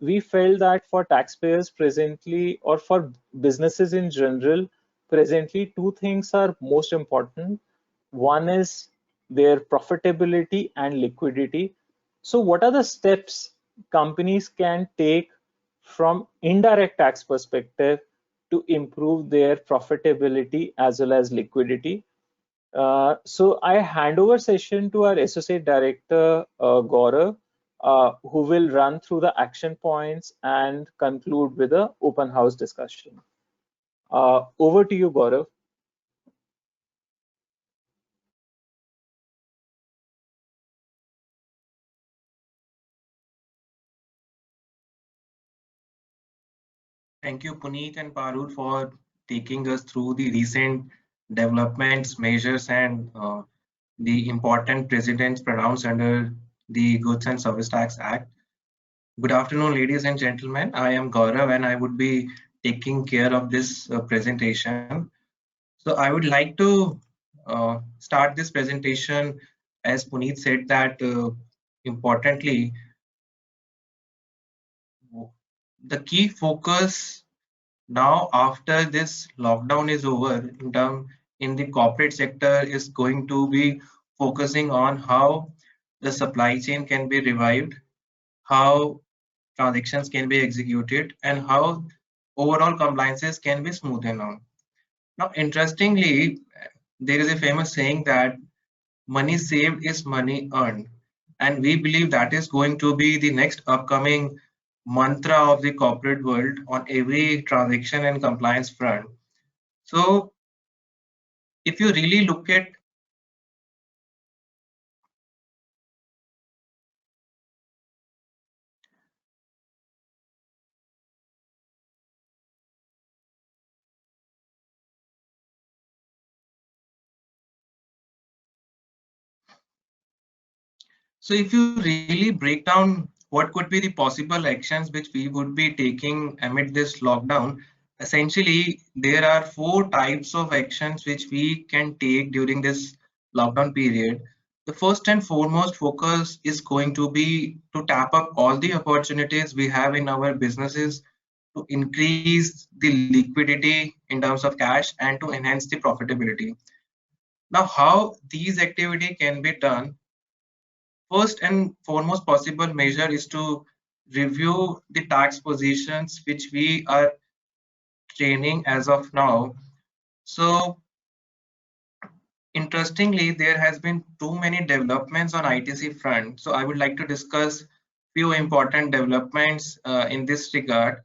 we felt that for taxpayers presently, or for businesses in general, presently two things are most important. One is their profitability and liquidity. So what are the steps companies can take from indirect tax perspective to improve their profitability as well as liquidity? So I hand over session to our Associate Director, Gaurav, who will run through the action points and conclude with the open house discussion. Over to you, Gaurav. Thank you, Puneet and Parul, for taking us through the recent developments, measures, and the important precedents pronounced under the Goods and Service Tax Act. Good afternoon, ladies and gentlemen. I am Gaurav, and I would be taking care of this presentation. So I would like to start this presentation, as Puneet said, that importantly, the key focus now after this lockdown is over in the corporate sector is going to be focusing on how the supply chain can be revived, how transactions can be executed, and how overall compliances can be smoothened out. Now, interestingly, there is a famous saying that money saved is money earned, and we believe that is going to be the next upcoming mantra of the corporate world on every transaction and compliance front. So if you really look at So if you really break down what could be the possible actions which we would be taking amid this lockdown, essentially there are 4 types of actions which we can take during this lockdown period. The first and foremost focus is going to be to tap up all the opportunities we have in our businesses to increase the liquidity in terms of cash and to enhance the profitability. Now, how these activity can be done? First and foremost possible measure is to review the tax positions which we are training as of now. So interestingly, there has been too many developments on ITC front. So I would like to discuss few important developments in this regard.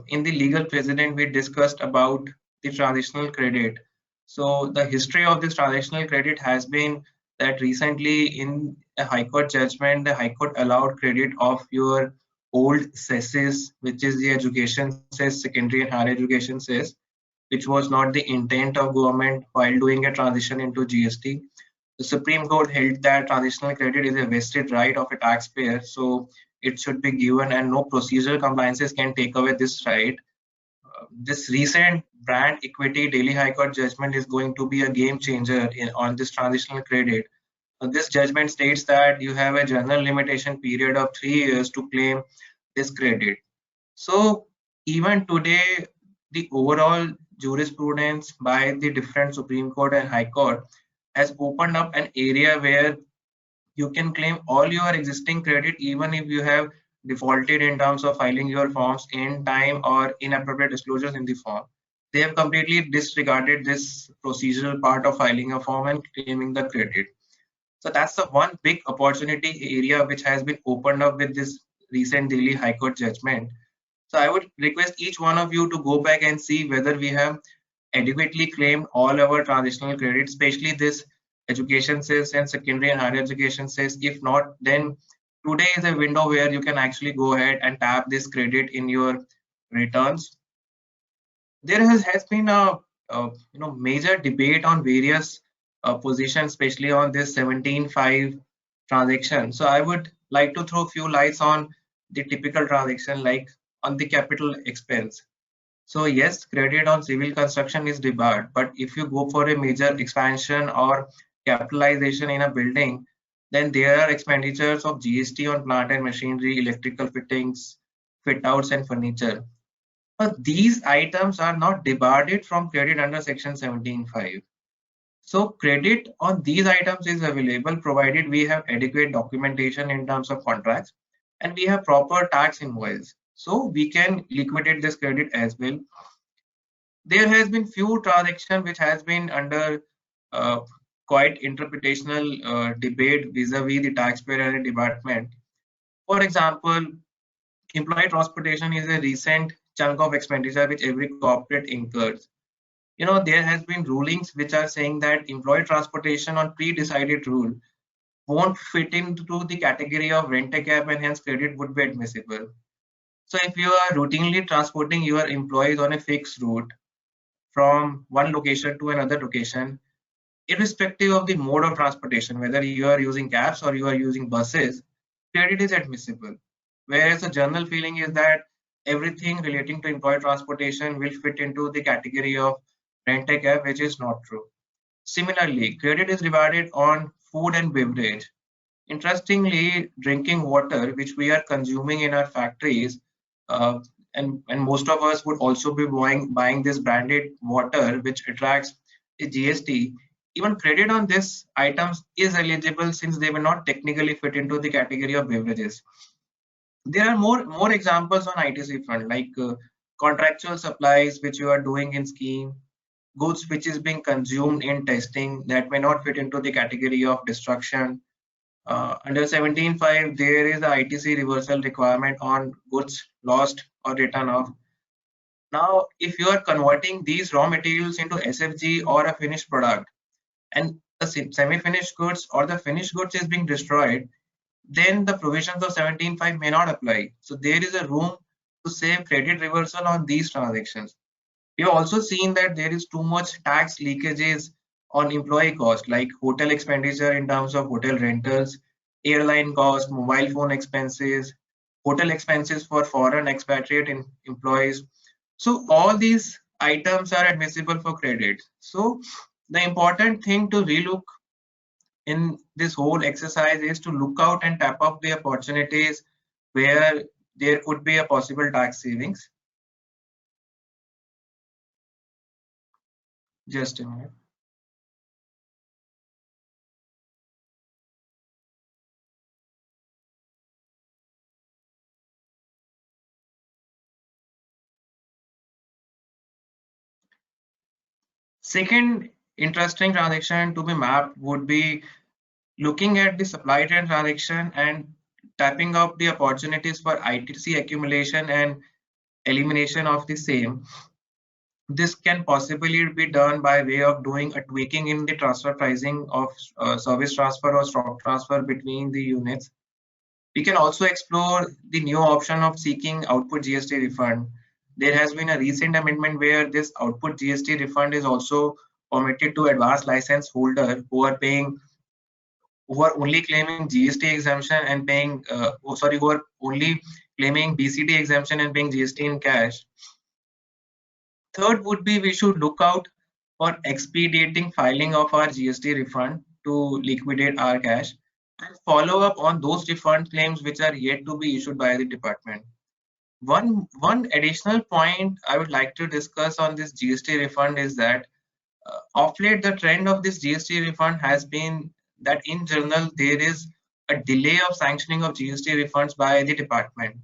In the legal precedent, we discussed about the transitional credit. So the history of this transitional credit has been that recently in a High Court judgment, the High Court allowed credit of your old cesses, which is the education cess, secondary and higher education cess, which was not the intent of government while doing a transition into GST. The Supreme Court held that transitional credit is a vested right of a taxpayer. So it should be given, and no procedural compliances can take away this right. This recent brand equity Delhi High Court judgment is going to be a game changer on this transitional credit. This judgment states that you have a general limitation period of 3 years to claim this credit. So even today, the overall jurisprudence by the different Supreme Court and High Court has opened up an area where you can claim all your existing credit even if you have defaulted in terms of filing your forms in time or inappropriate disclosures in the form. They have completely disregarded this procedural part of filing a form and claiming the credit. So that's the one big opportunity area which has been opened up with this recent Delhi High Court judgment. So I would request each one of you to go back and see whether we have adequately claimed all our transitional credit, especially this education cess and secondary and higher education cess. If not, then today is a window where you can actually go ahead and tap this credit in your returns. There has been a major debate on various positions, especially on this 17.5 transaction. So I would like to throw a few lights on the typical transaction, like on the capital expense. So yes, credit on civil construction is debarred, but if you go for a major expansion or capitalization in a building, then there are expenditures of GST on plant and machinery, electrical fittings, fit outs and furniture. But these items are not debarred from credit under section 17.5. So credit on these items is available provided we have adequate documentation in terms of contracts and we have proper tax invoice. So we can liquidate this credit as well. There has been few transactions which has been under quite interpretational debate vis-a-vis the taxpayer and the department. For example, employee transportation is a recent chunk of expenditure which every corporate incurs. There has been rulings which are saying that employee transportation on pre-decided rule won't fit into the category of rent-a-cab and hence credit would be admissible. So if you are routinely transporting your employees on a fixed route from one location to another location, irrespective of the mode of transportation, whether you are using cabs or you are using buses, credit is admissible. Whereas the general feeling is that everything relating to employee transportation will fit into the category of rent-a-cab, which is not true. Similarly, credit is rewarded on food and beverage. Interestingly, drinking water, which we are consuming in our factories, and most of us would also be buying this branded water, which attracts the GST. Even credit on these items is eligible since they will not technically fit into the category of beverages. There are more examples on ITC front, like contractual supplies which you are doing in scheme, goods which is being consumed in testing that may not fit into the category of destruction. Under 17.5, there is the ITC reversal requirement on goods lost or written off. Now, if you are converting these raw materials into SFG or a finished product, and the semi-finished goods or the finished goods is being destroyed, then the provisions of 17.5 may not apply. So there is a room to save credit reversal on these transactions. We have also seen that there is too much tax leakages on employee cost, like hotel expenditure in terms of hotel rentals, airline cost, mobile phone expenses, hotel expenses for foreign expatriate employees. So all these items are admissible for credit. So the important thing to relook in this whole exercise is to look out and tap up the opportunities where there could be a possible tax savings. Just a minute. Second interesting transaction to be mapped would be looking at the supply chain transaction and tapping up the opportunities for ITC accumulation and elimination of the same. This can possibly be done by way of doing a tweaking in the transfer pricing of service transfer or stock transfer between the units. We can also explore the new option of seeking output GST refund. There has been a recent amendment where this output GST refund is also permitted to advanced license holder who are paying who are only claiming GST exemption and paying, who are only claiming BCT exemption and paying GST in cash. Third would be we should look out for expediting filing of our GST refund to liquidate our cash and follow up on those refund claims which are yet to be issued by the department. One additional point I would like to discuss on this GST refund is that of late the trend of this GST refund has been that in general there is a delay of sanctioning of GST refunds by the department.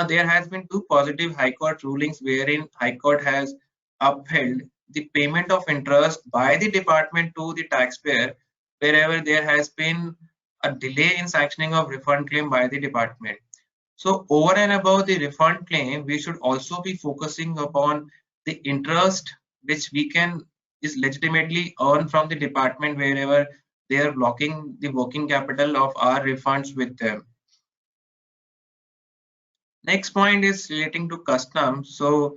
There has been two positive High Court rulings wherein High Court has upheld the payment of interest by the department to the taxpayer wherever there has been a delay in sanctioning of refund claim by the department. So over and above the refund claim, we should also be focusing upon the interest which we can is legitimately earn from the department wherever they are blocking the working capital of our refunds with them. Next point is relating to customs. So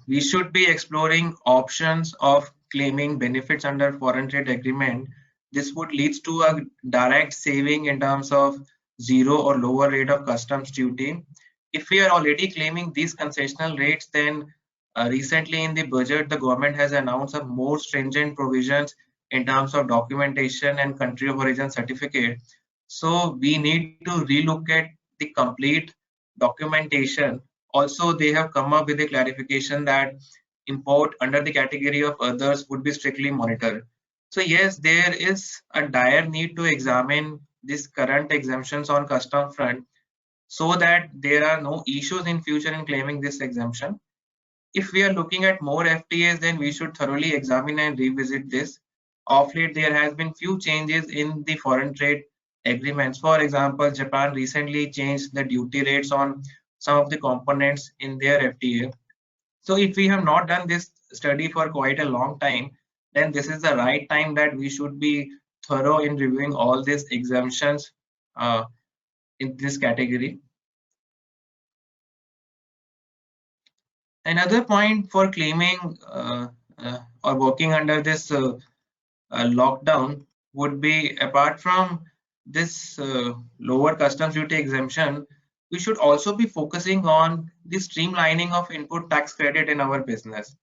we should be exploring options of claiming benefits under foreign trade agreement. This would lead to a direct saving in terms of zero or lower rate of customs duty. If we are already claiming these concessional rates, then recently in the budget, the government has announced a more stringent provisions in terms of documentation and country of origin certificate. So we need to relook at the complete documentation. Also, they have come up with a clarification that import under the category of others would be strictly monitored. So yes, there is a dire need to examine these current exemptions on custom front so that there are no issues in future in claiming this exemption. If we are looking at more FTAs, then we should thoroughly examine and revisit this. Of late, there has been few changes in the foreign trade agreements. For example, Japan recently changed the duty rates on some of the components in their FTA. So if we have not done this study for quite a long time, then this is the right time that we should be thorough in reviewing all these exemptions in this category. Another point for claiming or working under this lockdown would be, apart from this lower customs duty exemption, we should also be focusing on the streamlining of input tax credit in our business.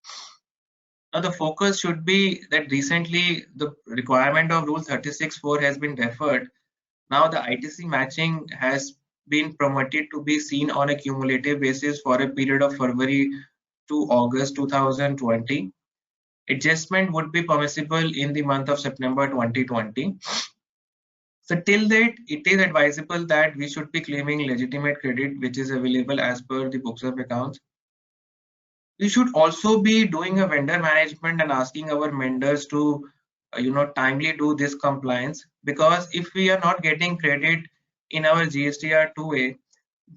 Now the focus should be that recently the requirement of Rule 36(4) has been deferred. Now the ITC matching has been permitted to be seen on a cumulative basis for a period of February to August 2020. Adjustment would be permissible in the month of September 2020. So till that, it is advisable that we should be claiming legitimate credit which is available as per the books of accounts. We should also be doing a vendor management and asking our vendors to timely do this compliance, because if we are not getting credit in our GSTR 2A,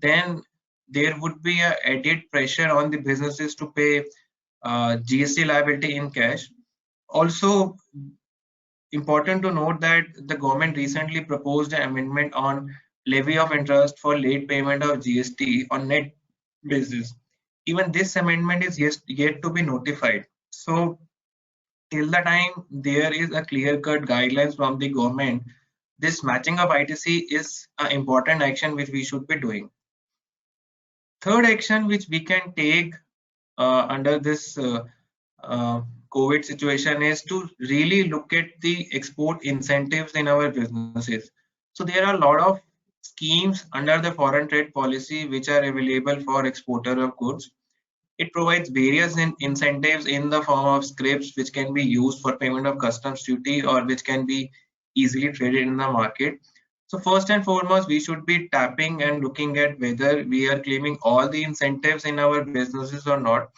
then there would be a added pressure on the businesses to pay GST liability in cash. Also, important to note that the government recently proposed an amendment on levy of interest for late payment of GST on net basis. Even this amendment is yet to be notified. So till the time there is a clear-cut guidelines from the government, this matching of ITC is an important action which we should be doing. Third action which we can take under this COVID situation is to really look at the export incentives in our businesses. So there are a lot of schemes under the foreign trade policy which are available for exporter of goods. It provides various incentives in the form of scrips which can be used for payment of customs duty or which can be easily traded in the market. So first and foremost, we should be tapping and looking at whether we are claiming all the incentives in our businesses or not.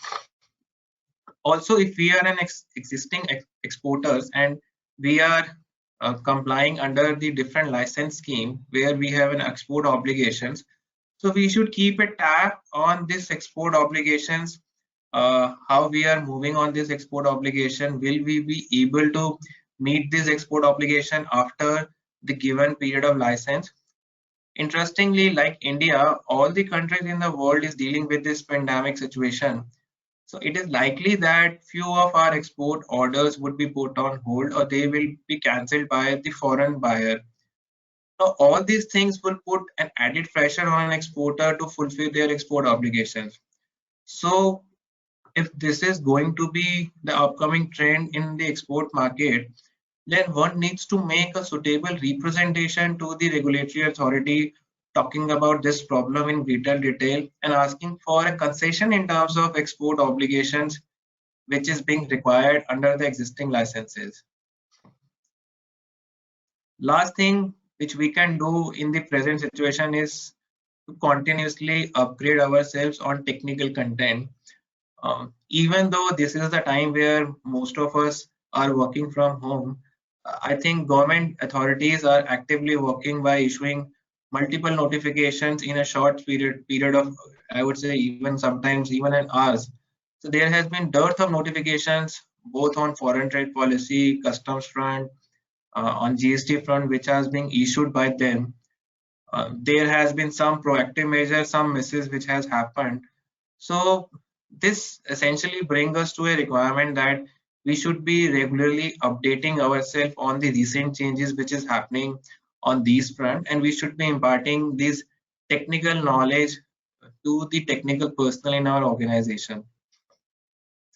Also, if we are an existing exporters and we are complying under the different license scheme where we have an export obligations, so we should keep a tab on this export obligations, how we are moving on this export obligation. Will we be able to meet this export obligation after the given period of license? Interestingly, like India, all the countries in the world is dealing with this pandemic situation. So it is likely that few of our export orders would be put on hold or they will be cancelled by the foreign buyer. Now, all these things will put an added pressure on an exporter to fulfill their export obligations. So if this is going to be the upcoming trend in the export market, then one needs to make a suitable representation to the regulatory authority talking about this problem in greater detail and asking for a concession in terms of export obligations which is being required under the existing licenses. Last thing which we can do in the present situation is to continuously upgrade ourselves on technical content. Even though this is the time where most of us are working from home, I think government authorities are actively working by issuing multiple notifications in a short period of, I would say, even sometimes even an hours. So there has been dearth of notifications both on foreign trade policy, customs front, on GST front, which has been issued by them. There has been some proactive measures, some misses which has happened. So this essentially brings us to a requirement that we should be regularly updating ourselves on the recent changes which is happening on these front, and we should be imparting this technical knowledge to the technical personnel in our organization.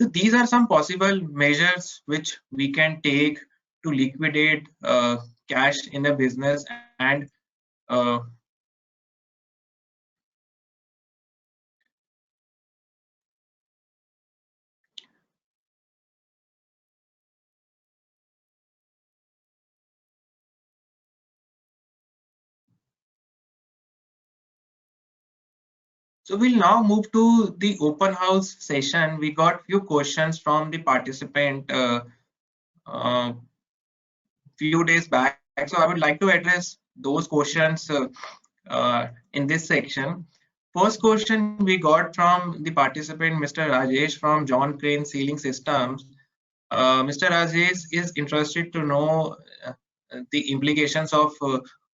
So these are some possible measures which we can take to liquidate cash in a business and so we'll now move to the open house session. We got few questions from the participant few days back. So I would like to address those questions in this section. First question we got from the participant, Mr. Rajesh from John Crane Sealing Systems. Mr. Rajesh is interested to know the implications of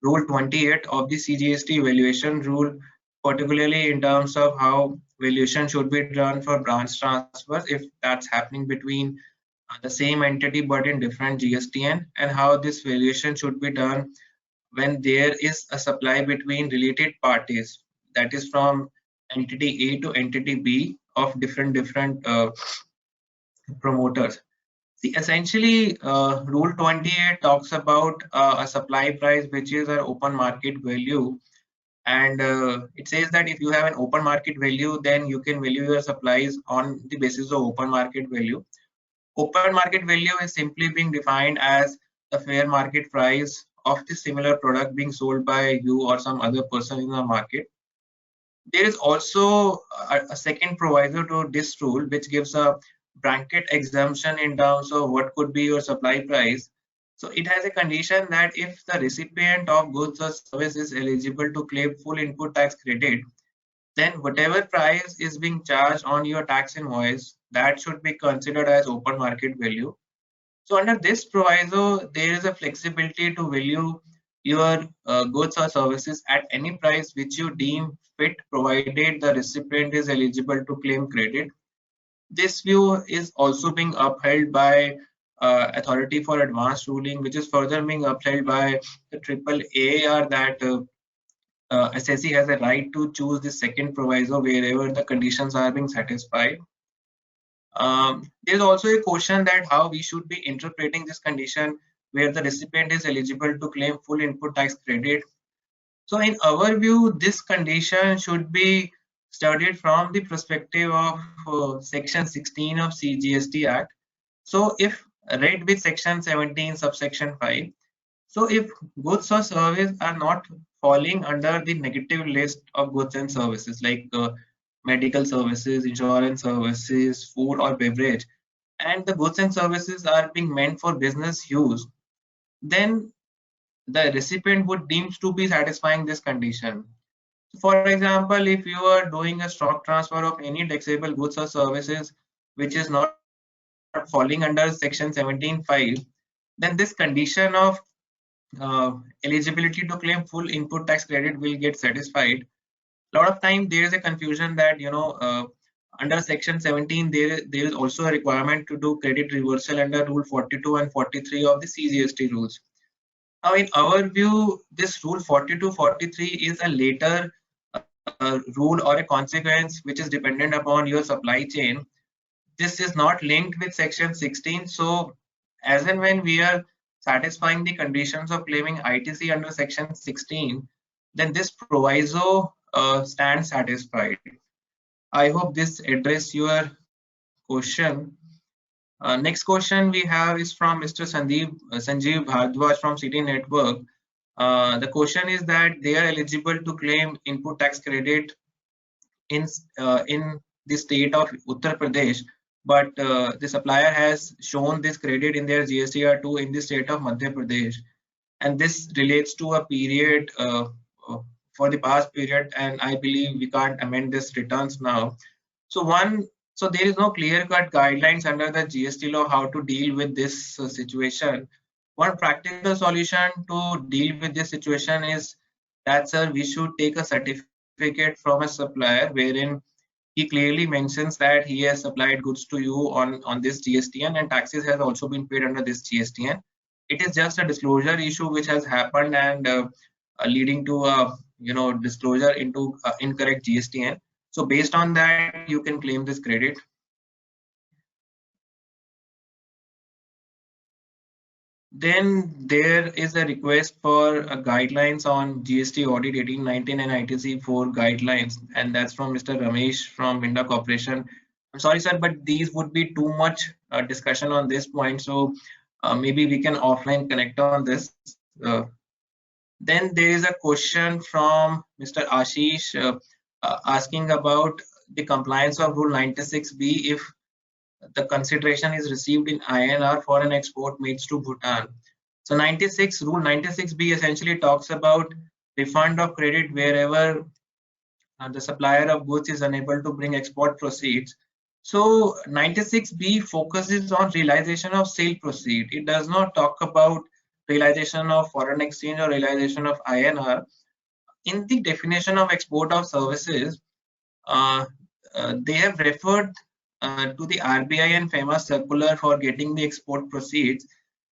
Rule 28 of the CGST valuation rule, particularly in terms of how valuation should be done for branch transfers if that's happening between the same entity but in different GSTN, and how this valuation should be done when there is a supply between related parties, that is from entity A to entity B of different promoters. See, essentially, Rule 28 talks about a supply price which is an open market value, and it says that if you have an open market value, then you can value your supplies on the basis of open market value. Open market value is simply being defined as the fair market price of the similar product being sold by you or some other person in the market. There is also a second proviso to this rule, which gives a blanket exemption in terms of what could be your supply price. So it has a condition that if the recipient of goods or service is eligible to claim full input tax credit, then whatever price is being charged on your tax invoice, that should be considered as open market value. So under this proviso, there is a flexibility to value your goods or services at any price which you deem fit, provided the recipient is eligible to claim credit. This view is also being upheld by Authority for Advanced Ruling, which is further being upheld by the AAR, that SSE has a right to choose the second proviso wherever the conditions are being satisfied. There is also a question that how we should be interpreting this condition where the recipient is eligible to claim full input tax credit. So in our view, this condition should be studied from the perspective of Section 16 of CGST Act. So if read with Section 17 subsection 5, so if goods or services are not falling under the negative list of goods and services like medical services, insurance services, food or beverage, and the goods and services are being meant for business use, then the recipient would deem to be satisfying this condition. For example, if you are doing a stock transfer of any taxable goods or services which is not falling under Section 17(5), then this condition of eligibility to claim full input tax credit will get satisfied. A lot of time there is a confusion that under section 17, there is also a requirement to do credit reversal under rule 42 and 43 of the CGST rules. Now, in our view, this rule 42-43 is a later rule or a consequence which is dependent upon your supply chain. This is not linked with section 16. So as and when we are satisfying the conditions of claiming ITC under section 16, then this proviso stands satisfied. I hope this address your question. Next question we have is from Mr. Sanjeev Bhardwaj from City Network. The question is that they are eligible to claim input tax credit in the state of Uttar Pradesh, but the supplier has shown this credit in their GSTR2 in the state of Madhya Pradesh, and this relates to a period for the past period, and I believe we can't amend this returns now. So there is no clear-cut guidelines under the GST law how to deal with this situation. One practical solution to deal with this situation is that, sir, we should take a certificate from a supplier wherein he clearly mentions that he has supplied goods to you on this GSTN and taxes has also been paid under this GSTN. It is just a disclosure issue which has happened and leading to a disclosure into incorrect GSTN. So based on that, you can claim this credit. Then there is a request for guidelines on GST audit 1819 and ITC 4 guidelines, and that's from Mr. Ramesh from Minda Corporation. I'm sorry, sir, but these would be too much discussion on this point, so maybe we can offline connect on this. Then there is a question from Mr. Ashish asking about the compliance of Rule 96B if the consideration is received in INR for an export made to Bhutan. So Rule 96B essentially talks about refund of credit wherever the supplier of goods is unable to bring export proceeds. So 96B focuses on realization of sale proceed. It does not talk about realization of foreign exchange or realization of INR. In the definition of export of services, they have referred to the RBI and FEMA circular for getting the export proceeds.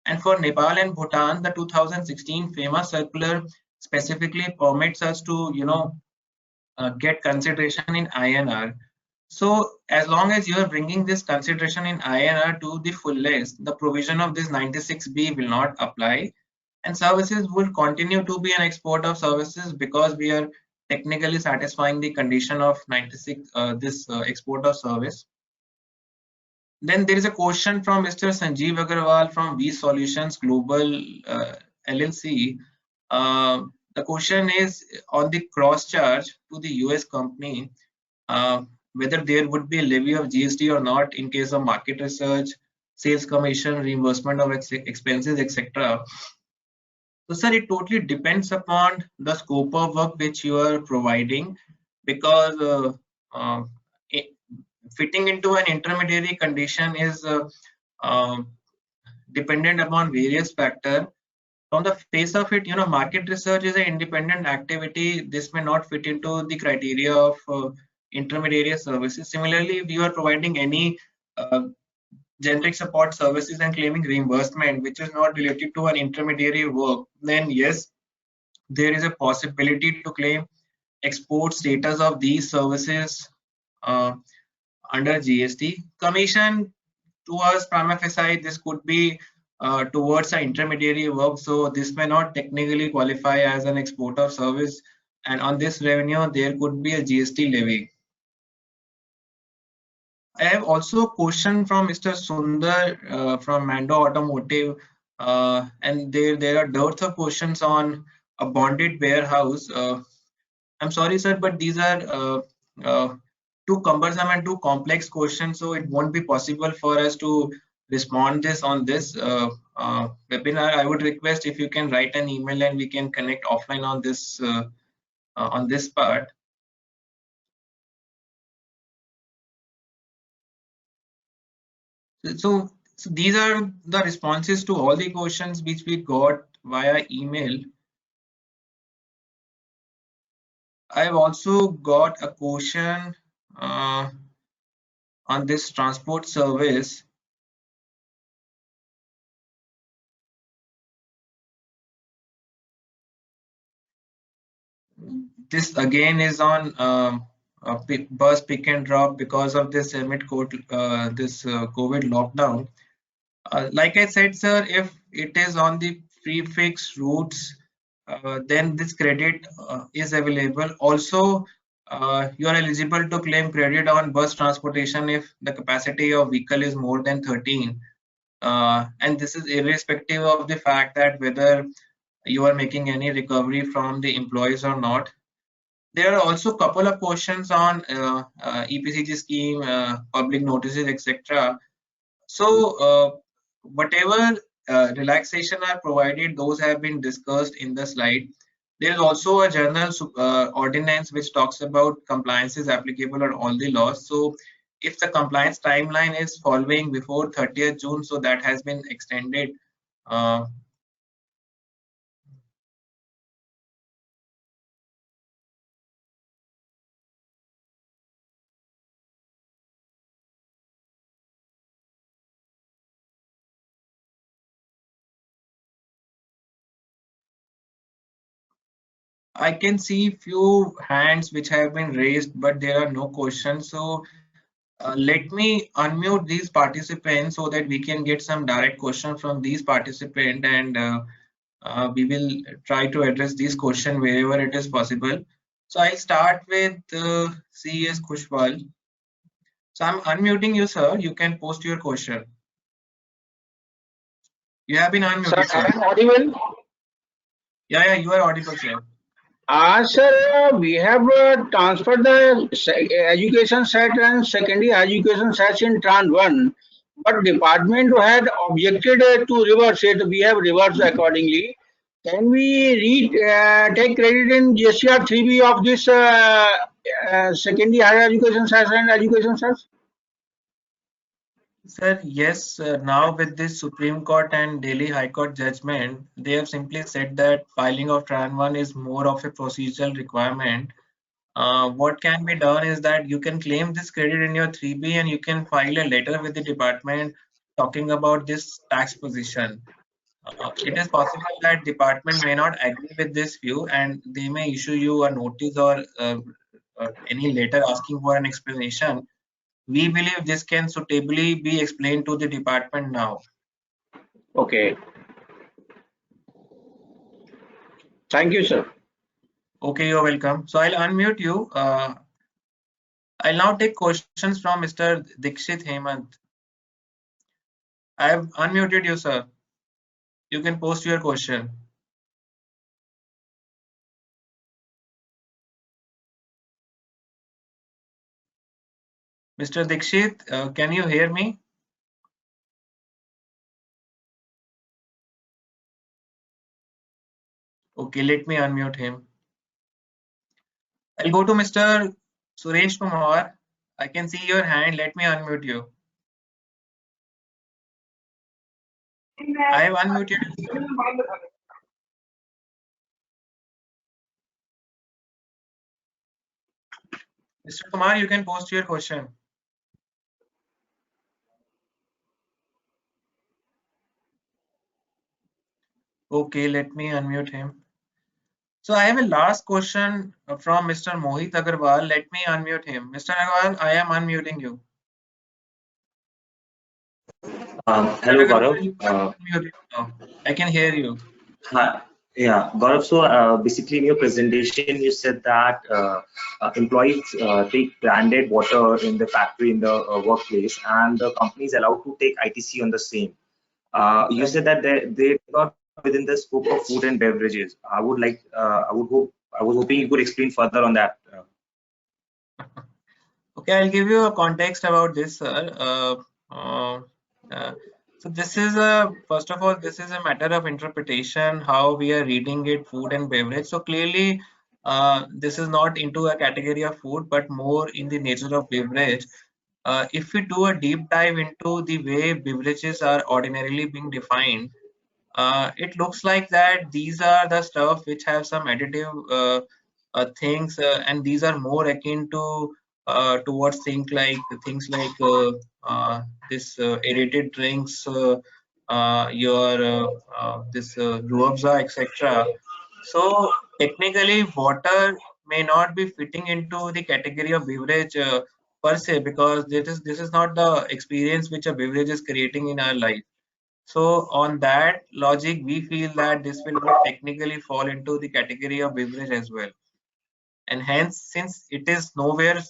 And for Nepal and Bhutan, the 2016 FEMA circular specifically permits us to, get consideration in INR. So as long as you are bringing this consideration in INR to the fullest, the provision of this 96B will not apply, and services will continue to be an export of services because we are technically satisfying the condition of 96 export of service. Then there is a question from Mr. Sanjeev Agarwal from V Solutions Global LLC. The question is on the cross charge to the US company, whether there would be a levy of GST or not in case of market research, sales commission, reimbursement of expenses, etc. So, sir, it totally depends upon the scope of work which you are providing, because fitting into an intermediary condition is dependent upon various factors. On the face of it, market research is an independent activity. This may not fit into the criteria of intermediary services. Similarly, if you are providing any generic support services and claiming reimbursement, which is not related to an intermediary work, then yes, there is a possibility to claim export status of these services under GST. Commission to us, prima facie, this could be towards an intermediary work, so this may not technically qualify as an export of service, and on this revenue there could be a GST levy. I have also a question from Mr. Sundar from Mando Automotive, and there are dearth of questions on a bonded warehouse. I'm sorry, sir, but these are too cumbersome and too complex questions, so it won't be possible for us to respond this on this webinar. I would request if you can write an email and we can connect offline on this part. So these are the responses to all the questions which we got via email. I've also got a question on this transport service. This again is on bus pick and drop because of this COVID lockdown. Like I said, sir, if it is on the prefix routes, then this credit is available. Also, you are eligible to claim credit on bus transportation if the capacity of vehicle is more than 13. And this is irrespective of the fact that whether you are making any recovery from the employees or not. There are also a couple of questions on EPCG scheme, public notices, etc. So whatever relaxation are provided, those have been discussed in the slide. There is also a general ordinance which talks about compliances applicable on all the laws. So if the compliance timeline is following before 30th June, so that has been extended. I can see few hands which have been raised, but there are no questions. So let me unmute these participants so that we can get some direct question from these participants, and we will try to address these questions wherever it is possible. So I'll start with CES Kushwal. So I'm unmuting you, sir. You can post your question. You have been unmuted, sir. I am audible? Yeah, you are audible, sir. Sir, we have transferred the education set and secondary education sets in Tran 1, but department had objected to reverse it. We have reversed accordingly. Can we take credit in GSTR 3B of this secondary higher education sets and education sets? Sir, yes, now with this Supreme Court and Delhi High Court judgment, they have simply said that filing of Tran 1 is more of a procedural requirement. What can be done is that you can claim this credit in your 3B and you can file a letter with the department talking about this tax position. It is possible that department may not agree with this view and they may issue you a notice or any letter asking for an explanation. We believe this can suitably be explained to the department now. Okay. Thank you, sir. Okay, you're welcome. So I'll unmute you. I'll now take questions from Mr. Dikshit Hemant. I have unmuted you, sir. You can post your question. Mr. Dikshit, can you hear me? Okay, let me unmute him. I'll go to Mr. Suresh Kumar. I can see your hand. Let me unmute you. I have unmuted you. Mr. Kumar, you can post your question. Okay, let me unmute him. So I have a last question from Mr. Mohit Agarwal. Let me unmute him. Mr. Agarwal, I am unmuting you. Hello, Gaurav. I can hear you. Hi. Yeah, Gaurav. So basically, in your presentation, you said that employees take branded water in the factory, in the workplace, and the company is allowed to take ITC on the same. You said that they are within the scope of food and beverages. I was hoping you could explain further on that. Okay, I'll give you a context about this, sir. So this is first of all, this is a matter of interpretation, how we are reading it, food and beverage. So clearly, this is not into a category of food, but more in the nature of beverage. If we do a deep dive into the way beverages are ordinarily being defined, it looks like that these are the stuff which have some additive things, and these are more akin to towards things like this aerated drinks, this ruabza, etc. So technically, water may not be fitting into the category of beverage per se, because this is not the experience which a beverage is creating in our life. So on that logic, we feel that this will not technically fall into the category of beverage as well. And hence, since it is nowhere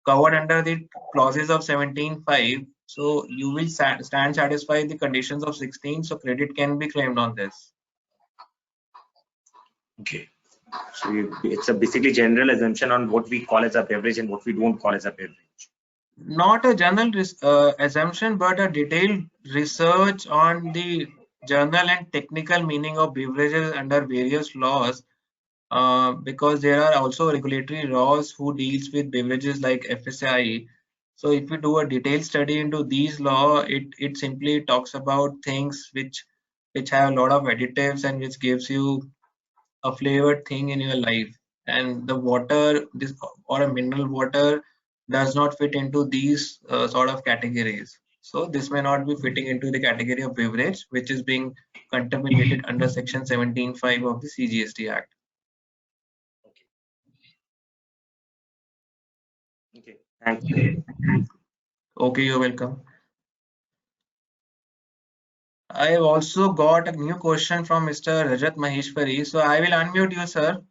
covered under the clauses of 17.5, so you will stand satisfied the conditions of 16, so credit can be claimed on this. Okay. So it's a basically general assumption on what we call as a beverage and what we don't call as a beverage. Not a general assumption, but a detailed research on the general and technical meaning of beverages under various laws, because there are also regulatory laws who deals with beverages like FSSAI. So if you do a detailed study into these law, it simply talks about things which have a lot of additives and which gives you a flavored thing in your life. And the water, this or a mineral water, does not fit into these sort of categories. So this may not be fitting into the category of beverage, which is being contemplated under section 17.5 of the CGST Act. Okay, thank you. Okay, you're welcome. I have also got a new question from Mr. Rajat Maheshwari. So I will unmute you, sir.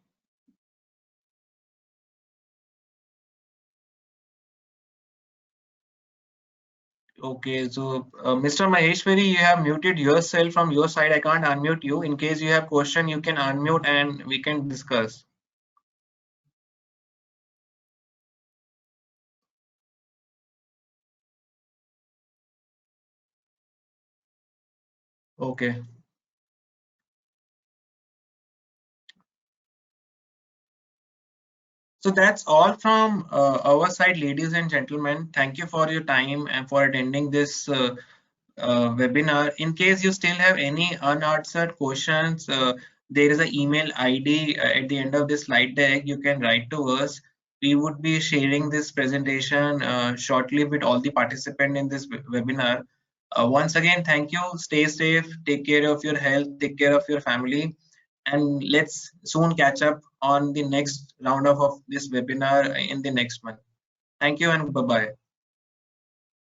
Okay, so Mr. Maheshwari, you have muted yourself from your side. I can't unmute you. In case you have question, you can unmute and we can discuss. Okay. So that's all from our side, ladies and gentlemen. Thank you for your time and for attending this webinar. In case you still have any unanswered questions, there is an email ID at the end of this slide deck. You can write to us. We would be sharing this presentation shortly with all the participants in this webinar. Once again, thank you. Stay safe. Take care of your health. Take care of your family. And let's soon catch up on the next round of this webinar in the next month. Thank you and bye-bye.